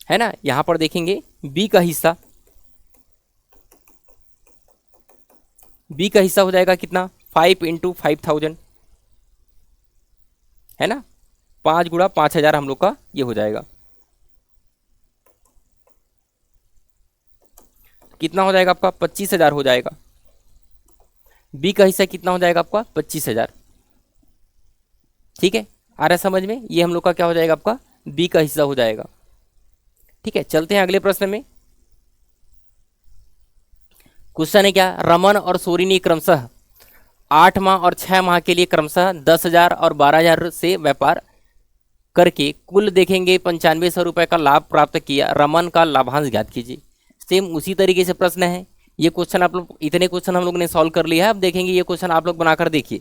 है ना, यहां पर देखेंगे बी का हिस्सा, बी का हिस्सा हो जाएगा कितना, 5 इंटू 5,000, है ना, 5 गुणा 5,000 हम लोग का ये हो जाएगा। कितना हो जाएगा आपका, 25,000 हो जाएगा। बी का हिस्सा कितना हो जाएगा आपका, 25,000। ठीक है, आ रहा है समझ में, ये हम लोग का क्या हो जाएगा आपका, बी का हिस्सा हो जाएगा। ठीक है, चलते हैं अगले प्रश्न में। क्वेश्चन है क्या, रमन और सोरी ने क्रमशः 8 माह और 6 माह के लिए क्रमशः 10,000 और 12,000 से व्यापार करके कुल देखेंगे 9500 रुपये का लाभ प्राप्त किया। रमन का लाभांश ज्ञात कीजिए। सेम उसी तरीके से प्रश्न है। ये क्वेश्चन आप लोग, इतने क्वेश्चन हम लोग ने सॉल्व कर लिया है। अब देखेंगे ये क्वेश्चन आप लोग बनाकर देखिए,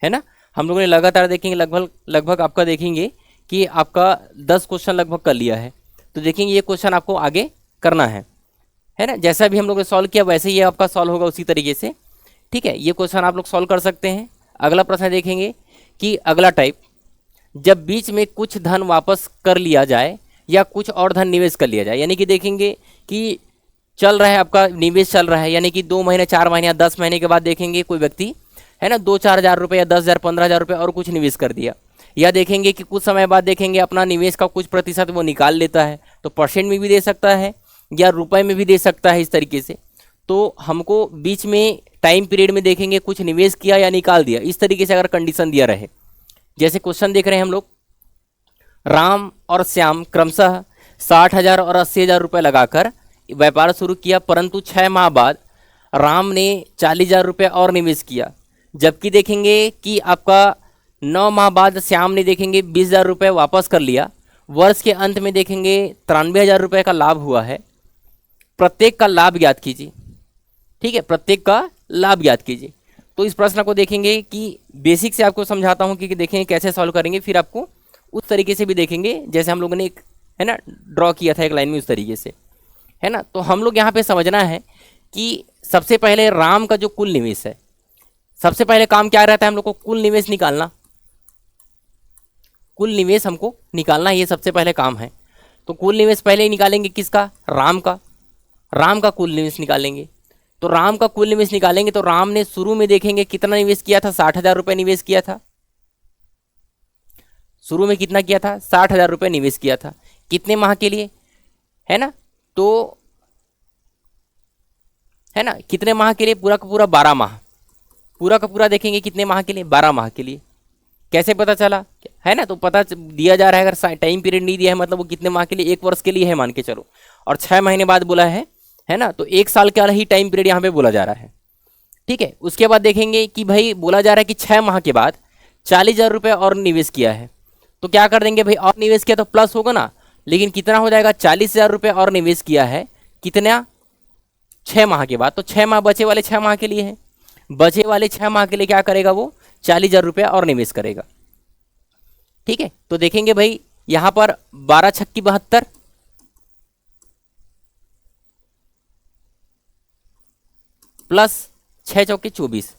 है ना। हम लोगों ने लगातार देखेंगे, लगभग आपका देखेंगे कि आपका 10 क्वेश्चन लगभग कर लिया है। तो देखेंगे ये क्वेश्चन आपको आगे करना है ना। जैसा भी हम लोग ने सॉल्व किया वैसे ही आपका सॉल्व होगा उसी तरीके से। ठीक है, ये क्वेश्चन आप लोग सॉल्व कर सकते हैं। अगला प्रश्न देखेंगे कि अगला टाइप, जब बीच में कुछ धन वापस कर लिया जाए या कुछ और धन निवेश कर लिया जाए, यानी कि देखेंगे कि चल रहा है आपका निवेश चल रहा है, यानी कि 2 महीने 4 महीने या 10 महीने के बाद देखेंगे कोई व्यक्ति, है ना, 2-4 हज़ार रुपये या 10,000 15,000 रुपये और कुछ निवेश कर दिया। या देखेंगे कि कुछ समय बाद देखेंगे अपना निवेश का कुछ प्रतिशत वो निकाल लेता है, तो परसेंट में भी दे सकता है या रुपए में भी दे सकता है, इस तरीके से। तो हमको बीच में टाइम पीरियड में देखेंगे कुछ निवेश किया या निकाल दिया, इस तरीके से अगर कंडीशन दिया रहे। जैसे क्वेश्चन देख रहे हैं हम लोग, राम और श्याम क्रमशः 60,000 और 80,000 रुपये लगाकर व्यापार शुरू किया, परंतु 6 माह बाद राम ने 40,000 रुपये और निवेश किया। जबकि देखेंगे कि आपका 9 माह बाद श्याम ने देखेंगे 20,000 रुपये वापस कर लिया। वर्ष के अंत में देखेंगे 93,000 रुपये का लाभ हुआ है। प्रत्येक का लाभ ज्ञात कीजिए। ठीक है, प्रत्येक का लाभ ज्ञात कीजिए। तो इस प्रश्न को देखेंगे कि बेसिक से आपको समझाता हूं कि देखेंगे कैसे सॉल्व करेंगे, फिर आपको उस तरीके से भी देखेंगे जैसे हम लोगों ने एक, है ना, ड्रॉ किया था एक लाइन में, उस तरीके से, है ना। तो हम लोग यहाँ पे समझना है कि सबसे पहले राम का जो कुल निवेश है, सबसे पहले काम क्या रहता है हम लोग को, कुल निवेश निकालना। कुल निवेश हमको निकालना, ये सबसे पहले काम है। तो कुल निवेश पहले ही निकालेंगे किसका, राम का। राम का कुल निवेश निकालेंगे। तो राम का कुल निवेश निकालेंगे तो राम ने शुरू में देखेंगे कितना निवेश किया था, 60,000 रुपये निवेश किया था। शुरू में कितना किया था, 60,000 रुपये निवेश किया था। कितने माह के लिए, है ना, तो है ना, कितने माह के लिए, पूरा का पूरा 12 माह, पूरा का पूरा देखेंगे कितने माह के लिए, 12 माह के लिए। कैसे पता चला, है ना, तो पता दिया जा रहा है, अगर टाइम पीरियड नहीं दिया है मतलब वो कितने माह के लिए, 1 वर्ष के लिए है मान के चलो, और 6 महीने बाद बोला है ना, तो 1 साल का ही टाइम पीरियड यहाँ पे बोला जा रहा है। ठीक है, उसके बाद देखेंगे कि भाई बोला जा रहा है कि 6 माह के बाद 40,000 रुपये और निवेश किया है। तो क्या कर देंगे भाई, और निवेश किया तो प्लस होगा ना, लेकिन कितना हो जाएगा, 40,000 रुपये और निवेश किया है, कितना, 6 माह के बाद। तो 6 माह बचे वाले 6 माह के लिए है, बचे वाले 6 माह के लिए क्या करेगा वो, 40,000 रुपया और निवेश करेगा। ठीक है, तो देखेंगे भाई यहां पर 12 छक्की 72 प्लस 6 चौके 24।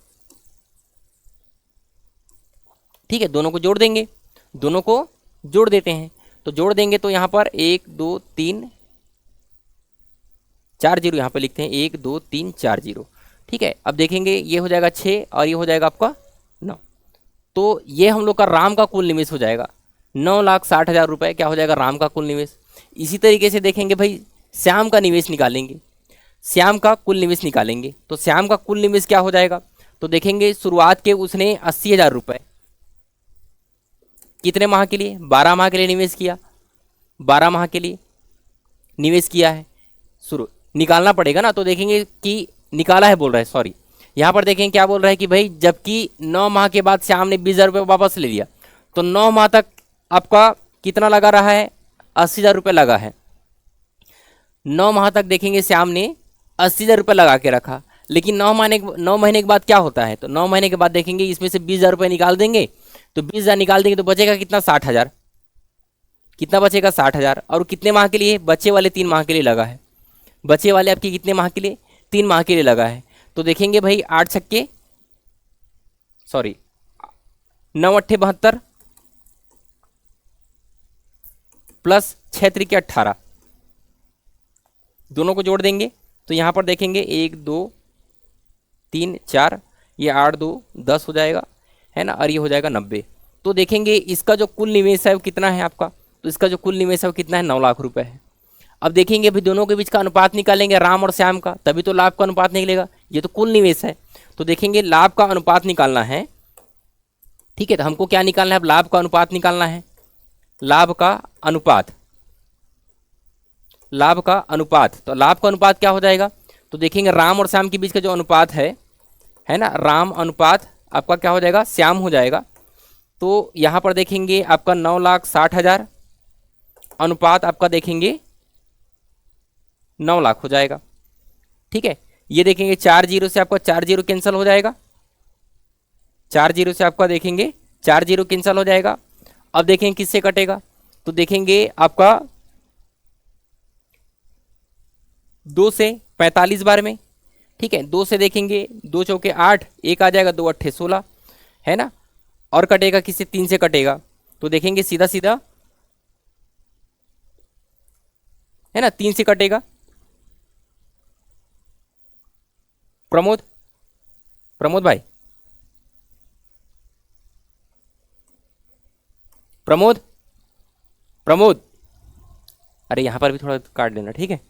ठीक है, दोनों को जोड़ देंगे, दोनों को जोड़ देते हैं। तो जोड़ देंगे तो यहां पर 1 2 3 4 जीरो यहाँ पे लिखते हैं, 1 2 3 4 जीरो। ठीक है, अब देखेंगे ये हो जाएगा 6 और ये हो जाएगा आपका 9। तो ये हम लोग का राम का कुल निवेश हो जाएगा 9,60,000 रुपये, क्या हो जाएगा, राम का कुल निवेश। इसी तरीके से देखेंगे भाई श्याम का निवेश निकालेंगे, श्याम का कुल निवेश निकालेंगे। तो श्याम का कुल निवेश क्या हो जाएगा, तो देखेंगे शुरुआत के उसने 80,000 रुपये, कितने माह के लिए? 12 माह के लिए निवेश किया, 12 माह के लिए निवेश किया है। शुरू निकालना पड़ेगा ना, तो देखेंगे कि निकाला है बोल रहा है, सॉरी यहाँ पर देखेंगे क्या बोल रहा है कि भाई जबकि 9 माह के बाद श्याम ने 20,000 रुपये वापस ले लिया, तो 9 माह तक आपका कितना लगा रहा है? 80,000 रुपये लगा है। 9 माह तक देखेंगे श्याम ने 80,000 रुपये लगा के रखा, लेकिन 9 महीने के बाद क्या होता है? तो 9 महीने के बाद देखेंगे इसमें से 20,000 रुपये निकाल देंगे, तो 20,000 निकाल देंगे तो बचेगा कितना? 60,000। कितना बचेगा? 60,000। और कितने माह के लिए? बचे वाले 3 माह के लिए लगा है। बचे वाले आपके कितने माह के लिए? 3 माह के लिए लगा है। तो देखेंगे भाई 9 अट्ठे 72 प्लस 6 त्रिके 18, दोनों को जोड़ देंगे तो यहाँ पर देखेंगे 1 2 3 4, ये 8 2 10 हो जाएगा, है ना, और ये हो जाएगा 90। तो देखेंगे इसका जो कुल निवेश है वो कितना है आपका? तो इसका जो कुल निवेश है वो कितना है? 9 लाख रुपए है। अब देखेंगे भाई दोनों के बीच का अनुपात निकालेंगे, राम और श्याम का, तभी तो लाभ का अनुपात निकलेगा। ये तो कुल निवेश है, तो देखेंगे लाभ का अनुपात निकालना है। ठीक है, तो हमको क्या निकालना है? अब लाभ का अनुपात निकालना है। लाभ का अनुपात, लाभ का अनुपात, तो लाभ का अनुपात क्या हो जाएगा? तो देखेंगे राम और श्याम के बीच का जो अनुपात है ना, राम अनुपात आपका क्या हो जाएगा? श्याम हो जाएगा। तो यहाँ पर देखेंगे आपका 9,60,000 अनुपात आपका देखेंगे 9 लाख हो जाएगा। ठीक है, ये देखेंगे 4 जीरो से आपका 4 जीरो कैंसिल हो जाएगा, 4 जीरो से आपका देखेंगे 4 जीरो कैंसिल हो जाएगा। अब देखेंगे किससे कटेगा? तो देखेंगे आपका 2 से 45 बार में। ठीक है, 2 से देखेंगे 2 चौके 8, 1 आ जाएगा, 2 अट्ठे 16, है ना, और कटेगा किससे? 3 से कटेगा, तो देखेंगे सीधा सीधा, है ना, 3 से कटेगा। प्रमोद भाई, प्रमोद, अरे यहाँ पर भी थोड़ा काट देना, ठीक है।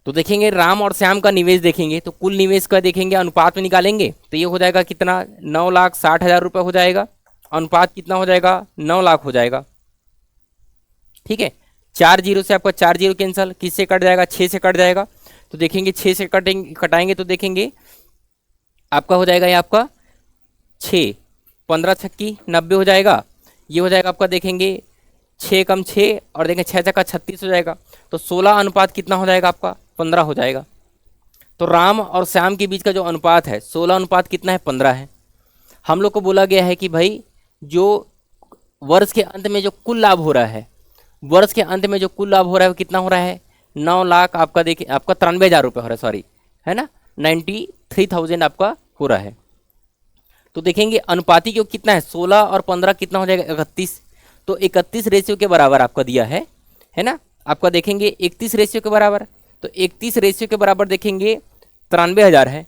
तो देखेंगे राम और श्याम का निवेश देखेंगे, तो कुल निवेश का देखेंगे अनुपात में निकालेंगे, तो ये हो जाएगा कितना? 9,60,000 रुपये हो जाएगा। अनुपात कितना हो जाएगा? 9 लाख हो जाएगा। ठीक है, 4 जीरो से आपका 4 जीरो कैंसिल, किससे कट जाएगा? 6 से कट जाएगा। तो देखेंगे 6 से कटाएंगे तो देखेंगे आपका हो जाएगा, ये आपका 6, 15 छक्की 90 हो जाएगा। ये हो जाएगा आपका देखेंगे 6 कम 6 और देखेंगे 6 छक्का 36 हो जाएगा। तो 16 अनुपात कितना हो जाएगा आपका? 15 हो जाएगा। तो राम और श्याम के बीच का जो अनुपात है 16 अनुपात कितना है? 15 है। हम लोग को बोला गया है कि भाई जो वर्ष के अंत में जो कुल लाभ हो रहा है, वर्ष के अंत में जो कुल लाभ हो रहा है वो कितना हो रहा है? 9 लाख आपका देखिए, आपका 93,000 रुपये हो रहा है, सॉरी, है ना, 93,000 आपका हो रहा है। तो देखेंगे अनुपाती क्यों कितना है? 16 और 15 कितना हो जाएगा? 31। तो 31 रेशियो के बराबर आपका दिया है ना, आपका देखेंगे 31 रेशियो के बराबर। तो 31 रेशियो के बराबर देखेंगे 93,000 है।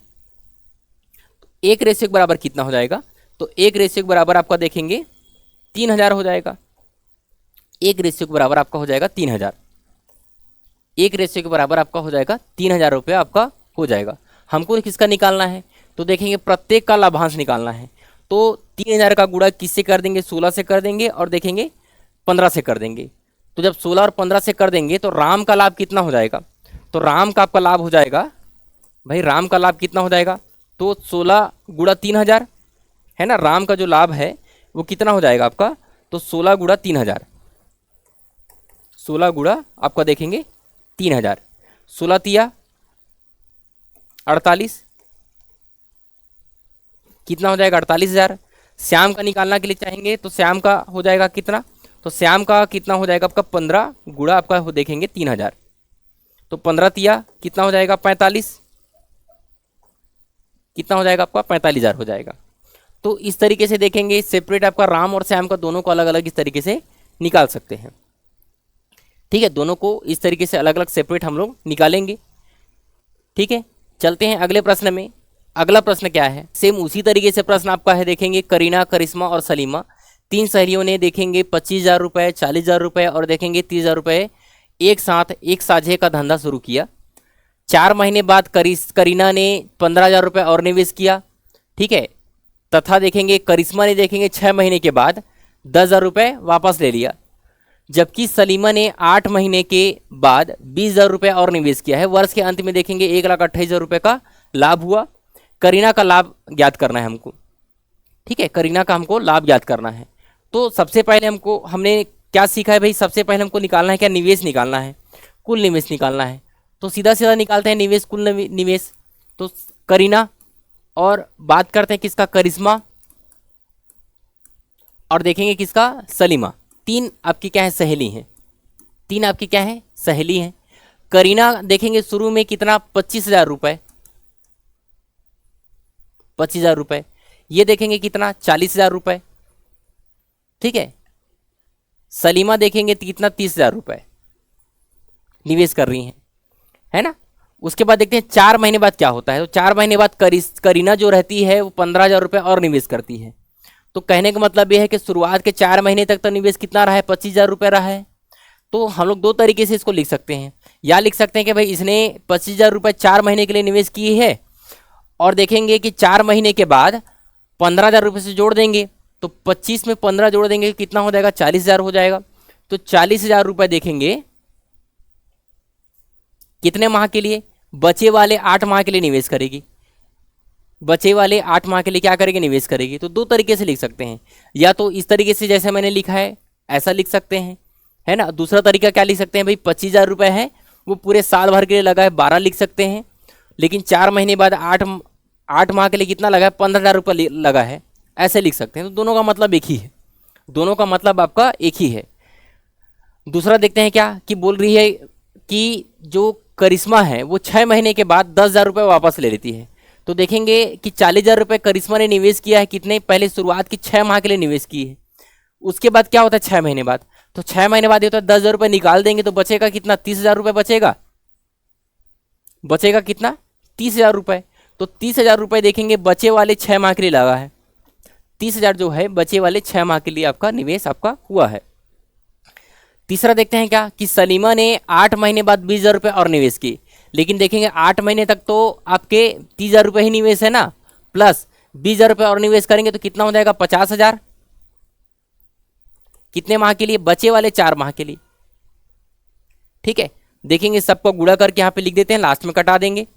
तो 1 रेशियो के बराबर कितना हो जाएगा? तो 1 रेशियो के बराबर आपका देखेंगे 3,000 हो जाएगा। 1 रेशियो के बराबर आपका हो जाएगा 3,000। 1 रेशियो के बराबर आपका हो जाएगा 3,000 रुपये आपका हो जाएगा। हमको किसका निकालना है? तो देखेंगे प्रत्येक का लाभांश निकालना है। तो 3,000 का गुणा किससे कर देंगे? 16 से कर देंगे और देखेंगे 15 से कर देंगे। तो जब 16 और 15 से कर देंगे तो राम का लाभ कितना हो जाएगा? तो राम का आपका लाभ हो जाएगा भाई, राम का लाभ कितना हो जाएगा? तो 16 गुणा 3,000, है ना, राम का जो लाभ है वो कितना हो जाएगा आपका? तो 16 गुणा 3,000, 16 गुणा आपका देखेंगे 3,000, 16 तिया 48, कितना हो जाएगा? 48,000। श्याम का निकालना के लिए चाहेंगे तो श्याम का हो जाएगा कितना? तो श्याम का कितना हो जाएगा आपका? 15 गुणा आपका हो देखेंगे 3,000, तो 15 तिया कितना हो जाएगा? 45, कितना हो जाएगा आपका? 45,000 हो जाएगा। तो इस तरीके से देखेंगे सेपरेट आपका राम और श्याम का दोनों को अलग अलग इस तरीके से निकाल सकते हैं। ठीक है, दोनों को इस तरीके से अलग अलग सेपरेट हम लोग निकालेंगे। ठीक है, चलते हैं अगले प्रश्न में। अगला प्रश्न क्या है? सेम उसी तरीके से प्रश्न आपका है, देखेंगे करीना, करिश्मा और सलीमा 3 सहेलियों ने देखेंगे 25,000 रुपये, 40,000 रुपये और देखेंगे 30,000 रुपये एक साथ एक साझे का धंधा शुरू किया। 4 महीने बाद करीना ने 15,000 रुपये और निवेश किया। ठीक है, तथा देखेंगे करिश्मा ने देखेंगे 6 महीने के बाद 10,000 रुपये वापस ले लिया। जबकि सलीमा ने 8 महीने के बाद 20,000 रुपये और निवेश किया है। वर्ष के अंत में देखेंगे 1,28,000 रुपये का लाभ हुआ। करीना का लाभ ज्ञात करना है हमको, ठीक है, करीना का हमको लाभ ज्ञात करना है। तो सबसे पहले हमने क्या सीखा है भाई, सबसे पहले हमको निकालना है क्या, निवेश निकालना है, कुल निवेश निकालना है। तो सीधा सीधा निकालते हैं निवेश, कुल निवेश। तो करीना और बात करते हैं किसका, करिश्मा, और देखेंगे किसका, सलीमा। तीन आपकी क्या है, सहेली हैं, तीन आपकी क्या है, सहेली हैं। करीना देखेंगे शुरू में कितना, 25,000 रुपये, 25,000 रुपये। ये देखेंगे कितना, 40,000 रुपये, ठीक है। सलीमा देखेंगे कितना, 30,000 रुपये निवेश कर रही हैं, है ना। उसके बाद देखते हैं 4 महीने बाद क्या होता है। तो 4 महीने बाद करीना जो रहती है वो 15,000 रुपये और निवेश करती है। तो कहने का मतलब ये है कि शुरुआत के 4 महीने तक तो निवेश कितना रहा है, 25,000 रुपये रहा है। तो हम लोग दो तरीके से इसको लिख सकते हैं। या लिख सकते हैं कि भाई इसने 25,000 रुपये 4 महीने के लिए निवेश किए है, और देखेंगे कि 4 महीने के बाद 15,000 रुपये से जोड़ देंगे, तो 25 में 15 जोड़ देंगे कितना हो जाएगा, 40,000 हो जाएगा। तो 40,000 रुपये देखेंगे कितने माह के लिए, बचे वाले 8 माह के लिए निवेश करेगी, बचे वाले 8 माह के लिए क्या करेगी, निवेश करेगी। तो दो तरीके से लिख सकते हैं, या तो इस तरीके से जैसे मैंने लिखा है ऐसा लिख सकते हैं, है ना। दूसरा तरीका क्या लिख सकते हैं भाई, 25,000 रुपये है वो पूरे साल भर के लिए लगा है, 12 लिख सकते हैं। लेकिन 4 महीने बाद 8 माह के लिए कितना लगा है, 15,000 रुपये लगा है, ऐसे लिख सकते हैं। तो दोनों का मतलब एक ही है, दोनों का मतलब आपका एक ही है। दूसरा देखते हैं क्या कि बोल रही है कि जो करिश्मा है वो 6 महीने के बाद 10,000 रुपये वापस ले लेती है। तो देखेंगे कि 40,000 रुपये करिश्मा ने निवेश किया है, कितने, पहले शुरुआत की 6 माह के लिए निवेश की है। उसके बाद क्या होता है 6 महीने बाद, तो 6 महीने बाद ये तो 10,000 रुपये निकाल देंगे, तो बचेगा कितना, 30,000 रुपये बचेगा, बचेगा कितना, 30,000 रुपये। तो 30,000 रुपये देखेंगे बचे वाले 6 माह के लिए लगा है, 30,000 जो है बचे वाले 6 माह के लिए आपका निवेश आपका हुआ है। तीसरा देखते हैं क्या कि सलीमा ने 8 महीने बाद 20,000 रुपये और निवेश की। लेकिन देखेंगे 8 महीने तक तो आपके 30,000 रुपये ही निवेश है ना, प्लस 20,000 रुपये और निवेश करेंगे तो कितना हो जाएगा, 50,000। कितने माह के लिए, बचे वाले 4 माह के लिए, ठीक है। देखेंगे सबको गुणा करके यहाँ पे लिख देते हैं, लास्ट में कटा देंगे।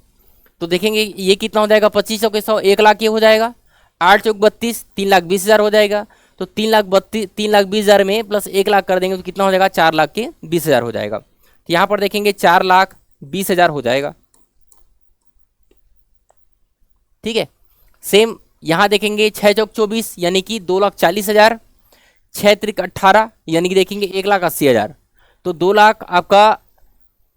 तो देखेंगे ये कितना हो जाएगा, 2500 के 100, 1 लाख ये हो जाएगा, 8 चौक 32, 3,20,000 हो जाएगा। तो 3,20,000 में प्लस 1 लाख कर देंगे तो कितना हो जाएगा, 4,20,000 हो जाएगा। तो यहाँ पर देखेंगे 4,20,000 हो जाएगा, ठीक है। सेम यहाँ देखेंगे 6 चौक 24 यानी कि 2,40,000, 6 त्रिक 18 यानी कि देखेंगे 1,80,000। तो 2 लाख आपका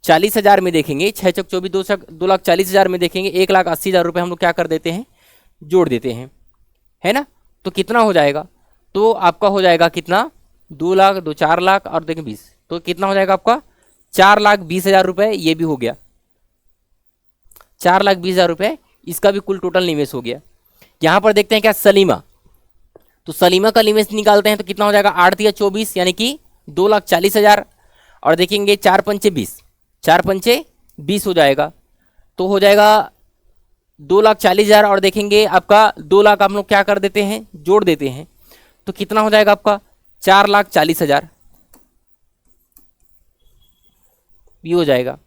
40,000 में देखेंगे 6 चौक 24 2,40,000 में देखेंगे 1,80,000 रुपये हम लोग क्या कर देते हैं, जोड़ देते हैं, है ना। तो कितना हो जाएगा, तो आपका हो जाएगा कितना, 2 लाख 2 4 लाख और देखें 20, तो कितना हो जाएगा आपका 4,20,000 रुपये। ये भी हो गया 4,20,000 रुपये, इसका भी कुल टोटल निवेश हो गया। यहाँ पर देखते हैं क्या, सलीमा, तो सलीमा का निवेश निकालते हैं तो कितना हो जाएगा, 8 या 24 यानी कि 2,40,000, और देखेंगे 4 पंचे 20, 4 पंचे 20 हो जाएगा। तो हो जाएगा 2,40,000 और देखेंगे आपका 2 लाख हम लोग क्या कर देते हैं, जोड़ देते हैं। तो कितना हो जाएगा आपका 4,40,000 भी हो जाएगा।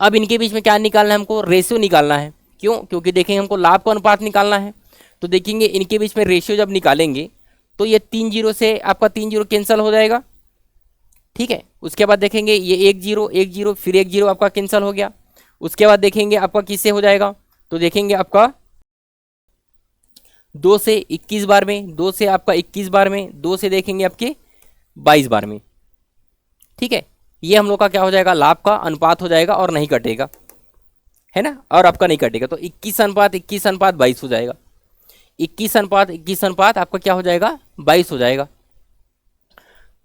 अब इनके बीच में क्या निकालना है हमको, रेशियो निकालना है। क्यों, क्योंकि देखेंगे हमको लाभ का अनुपात निकालना है। तो देखेंगे इनके बीच में रेशियो जब निकालेंगे तो ये 3 जीरो से आपका 3 जीरो कैंसिल हो जाएगा, ठीक है। उसके बाद देखेंगे ये 1 जीरो 1 जीरो फिर 1 जीरो आपका कैंसिल हो गया। उसके बाद देखेंगे आपका किससे हो जाएगा, तो देखेंगे आपका 2 से 21 बार में, 2 से आपका 21 बार में, 2 से देखेंगे आपके 22 बार में, ठीक है। ये हम लोग का क्या हो जाएगा, लाभ का अनुपात हो जाएगा और नहीं कटेगा, है ना, और आपका नहीं कटेगा। तो 21:21:22 हो जाएगा, 21:21 आपका क्या हो जाएगा, 22 हो जाएगा।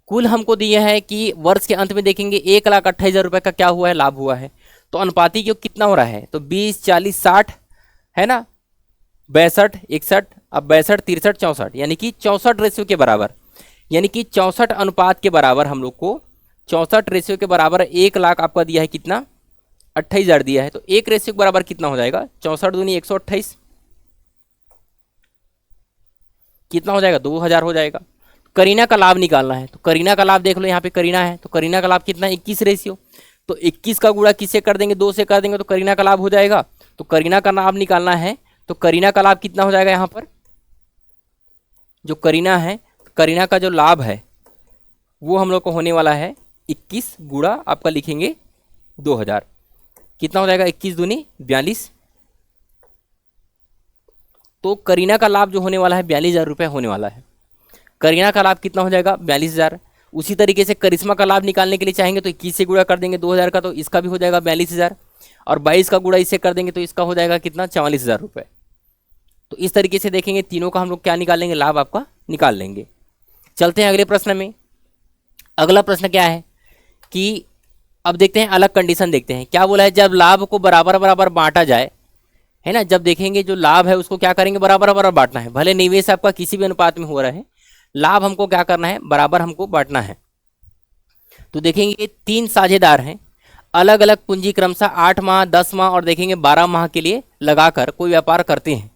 कुल हमको दिया है कि वर्ष के अंत में देखेंगे 1,28,000 रुपये का क्या हुआ है, लाभ हुआ है। तो अनुपाती क्यों कितना हो रहा है, तो 20 40 60 है ना, 62 61, अब 62 63 64 यानी कि 64 रेशियो के बराबर, यानी कि 64 अनुपात के बराबर हम लोग को 64 रेशियो के बराबर 1 लाख आपका दिया है कितना, 28,000 दिया है। तो 1 रेशियो के बराबर कितना हो जाएगा, 64 दूनी 128, कितना हो जाएगा, 2,000 हो जाएगा। करीना का लाभ निकालना है, तो करीना का लाभ देख लो, यहाँ पे करीना है, तो करीना का लाभ कितना है 21 रेशियो, तो 21 का गुणा किससे कर देंगे, 2 से कर देंगे, तो करीना का लाभ हो जाएगा। तो करीना का लाभ निकालना है, तो करीना का लाभ कितना हो जाएगा, यहाँ पर जो करीना है, करीना का जो लाभ है वो हम लोग को होने वाला है 21 गुणा आपका लिखेंगे 2000, कितना हो जाएगा 21 दूनी 42। तो करीना का लाभ जो होने वाला है 42,000 रुपये होने वाला है। करीना का लाभ कितना हो जाएगा 42,000। उसी तरीके से करिश्मा का लाभ निकालने के लिए चाहेंगे तो 21 से गुणा कर देंगे 2000 का, तो इसका भी हो जाएगा 42,000, और 22 का गुणा इससे कर देंगे तो इसका हो जाएगा कितना 44,000 रुपये। तो इस तरीके से देखेंगे तीनों का हम लोग क्या निकाल लेंगे, लाभ आपका निकाल लेंगे। चलते हैं अगले प्रश्न में। अगला प्रश्न क्या है कि अब देखते हैं अलग कंडीशन, देखते हैं क्या बोला है, जब लाभ को बराबर बराबर बांटा जाए, है ना, जब देखेंगे जो लाभ है उसको क्या करेंगे, बराबर बराबर बांटना है। भले निवेश आपका किसी भी अनुपात में हो रहा है, लाभ हमको क्या करना है, बराबर हमको बांटना है। तो देखेंगे 3 साझेदार हैं, अलग अलग पूंजी क्रमशः 8 माह 10 माह और देखेंगे 12 माह के लिए लगाकर कोई व्यापार करते हैं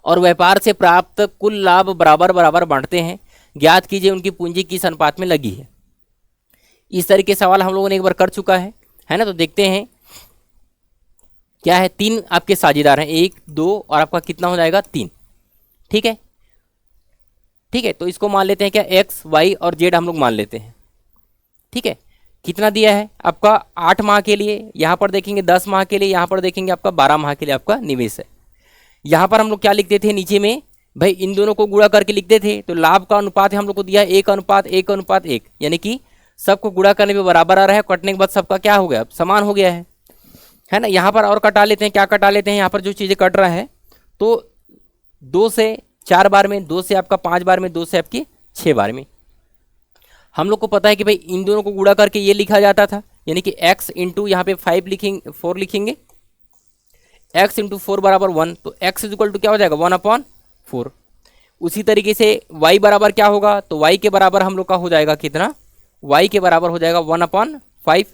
और व्यापार से प्राप्त कुल लाभ बराबर बराबर बांटते हैं। ज्ञात कीजिए उनकी पूंजी किस अनुपात में लगी है। इस तरह के सवाल हम लोगों ने एक बार कर चुका है ना। तो देखते हैं क्या है, 3 आपके साझेदार हैं, 1 2 और आपका कितना हो जाएगा 3। ठीक है, ठीक है, तो इसको मान लेते हैं क्या, एक्स वाई और जेड हम लोग मान लेते हैं। ठीक है, कितना दिया है आपका 8 माह के लिए, यहाँ पर देखेंगे 10 माह के लिए, यहाँ पर देखेंगे आपका 12 माह के लिए आपका निवेश है। यहाँ पर हम लोग क्या लिखते थे नीचे में, भाई इन दोनों को गुणा करके लिखते थे, तो लाभ का अनुपात है हम लोग को दिया 1:1:1, यानी कि सबको गुणा करने में बराबर आ रहा है, कटने के बाद सबका क्या हो गया, समान हो गया है ना। यहाँ पर और कटा लेते हैं, क्या कटा लेते हैं, यहाँ पर जो चीज़ें कट रहा है, तो 2 से 4 बार में, 2 से आपका 5 बार में, 2 से आपकी 6 बार में। हम लोग को पता है कि भाई इन दोनों को गुणा करके ये लिखा जाता था, यानी कि x इंटू यहाँ पे 4 लिखेंगे, x इंटू 4 बराबर 1, तो x इज इक्वल टू क्या हो जाएगा 1/4। उसी तरीके से y बराबर क्या होगा, तो y के बराबर हम लोग का हो जाएगा कितना, y के बराबर हो जाएगा 1/5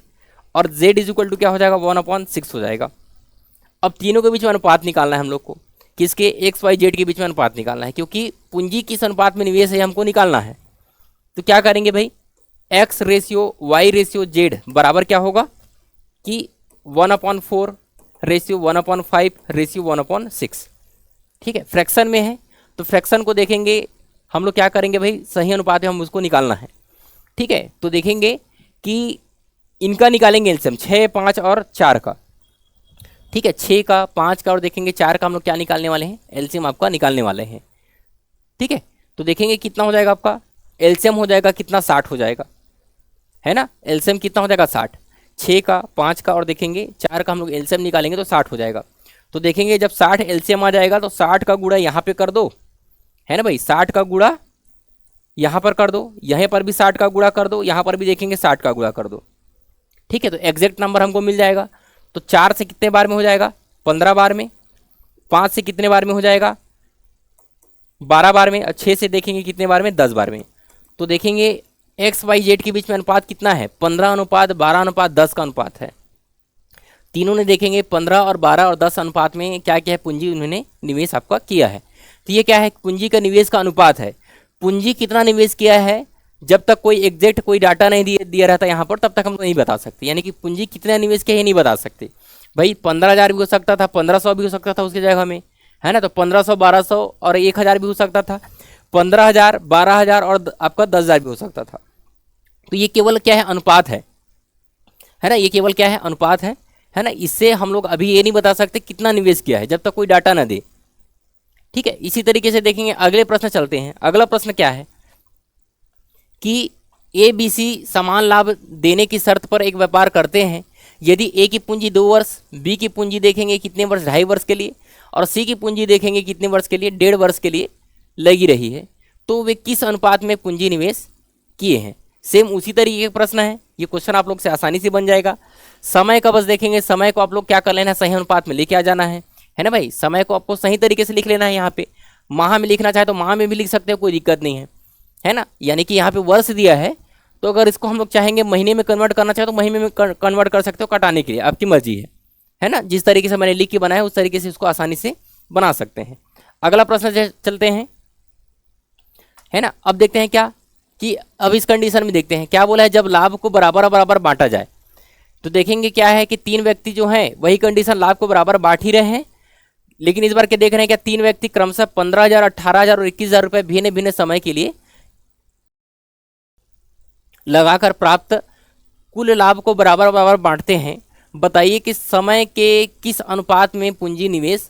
और z इज इक्वल टू क्या हो जाएगा 1/6 हो जाएगा। अब तीनों के बीच में अनुपात निकालना है हम लोग को, किसके, एक्स वाई जेड के बीच में अनुपात निकालना है, क्योंकि पूंजी किस अनुपात में निवेश है हमको निकालना है। तो क्या करेंगे भाई, x ratio y ratio z बराबर क्या होगा कि 1/4 रेशियो 1/5 रेशियो 1/6। ठीक है, फ्रैक्शन में है तो फ्रैक्शन को देखेंगे हम लोग क्या करेंगे भाई, सही अनुपात है हम उसको निकालना है। ठीक है, तो देखेंगे कि इनका निकालेंगे एलसीएम 6, 5 और 4 का। ठीक है, 6 का, 5 का और देखेंगे 4 का हम लोग क्या निकालने वाले हैं, एलसीएम आपका निकालने वाले हैं। ठीक है, तो देखेंगे कितना हो जाएगा आपका, एलसीएम हो जाएगा कितना 60 हो जाएगा, है ना। एलसीएम कितना हो जाएगा 60, 6 का, 5 का और देखेंगे 4 का हम लोग एलसीएम निकालेंगे तो 60 हो जाएगा। तो देखेंगे जब 60 एलसीएम आ जाएगा तो 60 का गुणा यहाँ पे कर दो, है ना भाई, 60 का गुणा यहाँ पर कर दो, यहाँ पर भी 60 का गुणा कर दो, यहाँ पर भी देखेंगे 60 का गुणा कर दो। ठीक है, तो एग्जैक्ट नंबर हमको मिल जाएगा। तो 4 से कितने बार में हो जाएगा, 15 बार में, 5 से कितने बार में हो जाएगा, 12 बार में, और 6 से देखेंगे कितने बार में, 10 बार में। तो देखेंगे एक्स वाई जेड के बीच में अनुपात कितना है, 15:12:10 का अनुपात है। तीनों ने देखेंगे 15 और 12 और 10 अनुपात में क्या क्या है, पूंजी उन्होंने निवेश आपका किया है। तो ये क्या है, पूंजी का निवेश का अनुपात है। पूंजी कितना निवेश किया है, जब तक कोई एग्जैक्ट कोई डाटा नहीं दिया रहता यहाँ पर, तब तक हम लोग नहीं बता सकते, यानी कि पूंजी कितना निवेश किया ये नहीं बता सकते। भाई 15,000 भी हो सकता था, 1500 भी हो सकता था उसकी जगह में, है ना। तो 1500, 1200 और 1000 भी हो सकता था, 15,000, 12,000 और आपका 10,000 भी हो सकता था। तो ये केवल क्या है, अनुपात है ना, ये केवल क्या है, अनुपात है ना। इससे हम लोग अभी ये नहीं बता सकते कितना निवेश किया है जब तक कोई डाटा ना दे। ठीक है, इसी तरीके से देखेंगे अगले प्रश्न चलते हैं। अगला प्रश्न क्या है कि ए बी सी समान लाभ देने की शर्त पर एक व्यापार करते हैं। यदि ए की पूंजी 2 वर्ष, बी की पूंजी देखेंगे कितने वर्ष, 2.5 वर्ष के लिए, और सी की पूंजी देखेंगे कितने वर्ष के लिए, 1.5 वर्ष के लिए लगी रही है, तो वे किस अनुपात में पूंजी निवेश किए हैं। सेम उसी तरीके का प्रश्न है, ये क्वेश्चन आप लोग से आसानी से बन जाएगा। समय का बस देखेंगे, समय को आप लोग क्या कर लेना है, सही अनुपात में लेके आ जाना है ना भाई। समय को आपको सही तरीके से लिख लेना है। यहाँ पे माह में लिखना चाहे तो माह में भी लिख सकते हो, कोई दिक्कत नहीं है ना। यानी कि यहाँ पे वर्ष दिया है, तो अगर इसको हम लोग चाहेंगे महीने में कन्वर्ट करना चाहे तो महीने में कन्वर्ट कर सकते हो, कटाने के लिए आपकी मर्जी है ना। जिस तरीके से मैंने लिख के बनाया उस तरीके से इसको आसानी से बना सकते हैं। अगला प्रश्न चलते हैं। है ना। अब देखते हैं क्या कि अब इस कंडीशन में देखते हैं क्या बोला है, जब लाभ को बराबर बराबर बांटा जाए। तो देखेंगे क्या है कि तीन व्यक्ति जो हैं वही कंडीशन लाभ को बराबर बांट ही रहे हैं, लेकिन इस बार क्या देख रहे हैं क्या तीन व्यक्ति क्रमशः 15,000, 18,000 और 21,000 रुपये भिन्न भिन्न समय के लिए लगाकर प्राप्त कुल लाभ को बराबर बराबर बांटते हैं। बताइए कि समय के किस अनुपात में पूंजी निवेश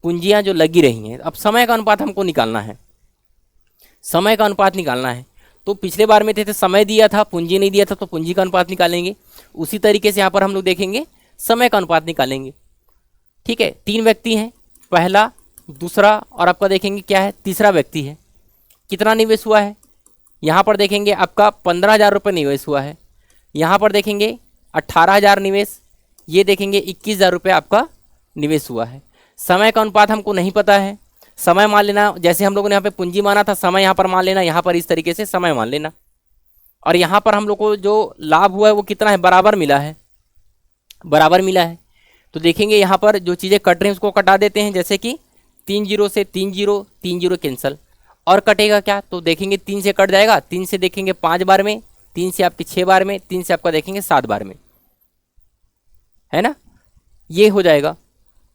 पूंजियां जो लगी रही हैं। अब समय का अनुपात हमको निकालना है, समय का अनुपात निकालना है। तो पिछले बार में थे समय दिया था पूंजी नहीं दिया था, तो पूंजी का अनुपात निकालेंगे। उसी तरीके से यहाँ पर हम लोग देखेंगे समय का अनुपात निकालेंगे। ठीक है, तीन व्यक्ति हैं, पहला, दूसरा और आपका देखेंगे क्या है तीसरा व्यक्ति है। कितना निवेश हुआ है, यहाँ पर देखेंगे आपका 15,000 रुपये निवेश हुआ है। यहाँ पर देखेंगे 18,000 निवेश, ये देखेंगे 21,000 रुपये आपका निवेश हुआ है। समय का अनुपात हमको नहीं पता है, समय मान लेना, जैसे हम लोगों ने यहाँ पे पूंजी माना था समय यहाँ पर मान लेना, यहाँ पर इस तरीके से समय मान लेना। और यहाँ पर हम लोग को जो लाभ हुआ है वो कितना है, बराबर मिला है, बराबर मिला है। तो देखेंगे यहाँ पर जो चीज़ें कट रही हैं उसको कटा देते हैं, जैसे कि 3 जीरो से 3 जीरो, 3 जीरो कैंसिल, और कटेगा क्या, तो देखेंगे 3 से कट जाएगा, 3 से देखेंगे 5 बार में, 3 से आपके 6 बार में, 3 से आपका देखेंगे 7 बार में, है ना, ये हो जाएगा।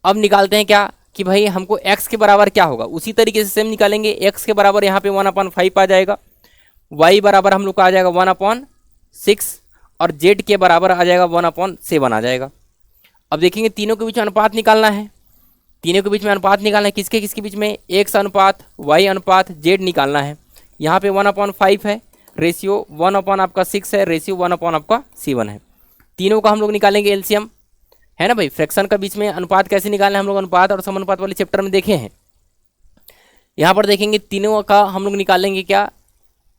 अब निकालते हैं क्या कि भाई हमको x के बराबर क्या होगा, उसी तरीके से सेम निकालेंगे। x के बराबर यहाँ पे 1/5 आ जाएगा, y बराबर हम लोग का आ जाएगा 1/6 और z के बराबर आ जाएगा 1/7 आ जाएगा। अब देखेंगे तीनों के बीच में अनुपात निकालना है, तीनों के बीच में अनुपात निकालना है, किसके किसके बीच में, x अनुपात y अनुपात z निकालना है। यहाँ पे 1/5 है, रेशियो 1/6 है, रेशियो 1/7 है। तीनों का हम लोग निकालेंगे एलसीएम, है ना भाई। फ्रैक्शन का बीच में अनुपात कैसे निकालना है हम लोग अनुपात और समानुपात वाले चैप्टर में देखे हैं। यहाँ पर देखेंगे तीनों का हम लोग निकालेंगे क्या,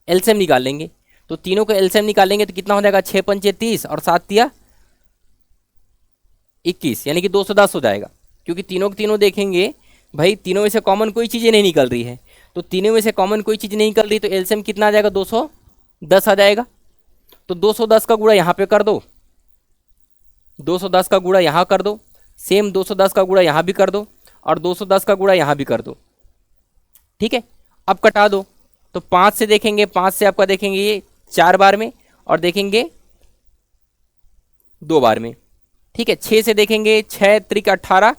एलसीएम निकालेंगे। तो तीनों का एलसीएम निकालेंगे तो कितना हो जाएगा, 6 पंचे 30 और 7 तिया 21, यानी कि 210 हो जाएगा। क्योंकि तीनों के तीनों देखेंगे भाई तीनों में से कॉमन कोई चीज़ें नहीं निकल रही है, तो तीनों में से कॉमन कोई चीज़ नहीं निकल रही, तो एलसीएम कितना आ जाएगा, 210 आ जाएगा। तो 210 का गुणा यहाँ पे कर दो, 210 का गुणा यहाँ कर दो, सेम 210 का गुणा यहाँ भी कर दो और 210 का गुणा यहाँ भी कर दो। ठीक है, अब कटा दो, तो 5 से देखेंगे, 5 से आपका देखेंगे ये 4 बार में और देखेंगे 2 बार में। ठीक है, 6 से देखेंगे 6 त्रिक 18,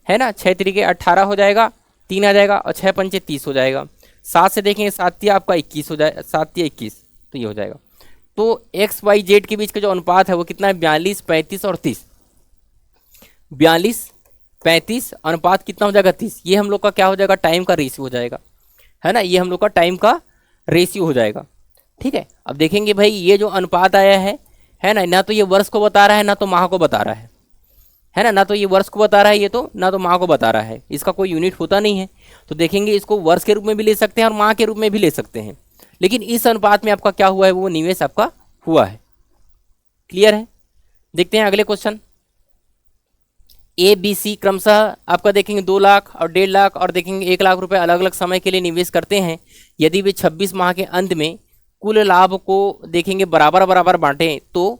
है ना, 6 त्रिके 18 हो जाएगा, 3 आ जाएगा और 6 पंचे 30 हो जाएगा। 7 से देखेंगे 7 तिया आपका 21 हो जाएगा, 7 तिया 21, तो ये हो जाएगा। तो एक्स वाई जेड के बीच का जो अनुपात है वो कितना है, 42, 35 और 30। 42, 35 अनुपात कितना हो जाएगा, 30। ये हम लोग का क्या हो जाएगा, टाइम का रेशियो हो जाएगा, है ना, ये हम लोग का टाइम का रेशियो हो जाएगा। ठीक है, अब देखेंगे भाई ये जो अनुपात आया है ना, ना तो ये वर्ष को बता रहा है ना तो माह को बता रहा है ना, ना तो ये वर्ष को बता रहा है ये तो, ना तो माह को बता रहा है, इसका कोई यूनिट होता नहीं है। तो देखेंगे इसको वर्ष के रूप में भी ले सकते हैं और माह के रूप में भी ले सकते हैं, लेकिन इस अनुपात में आपका क्या हुआ है, वो निवेश आपका हुआ है। क्लियर है, देखते हैं अगले क्वेश्चन। ए बी सी क्रमशः आपका देखेंगे 2 लाख और 1.5 लाख और देखेंगे 1 लाख रुपए अलग अलग समय के लिए निवेश करते हैं। यदि वे 26 माह के अंत में कुल लाभ को देखेंगे बराबर बराबर बांटें तो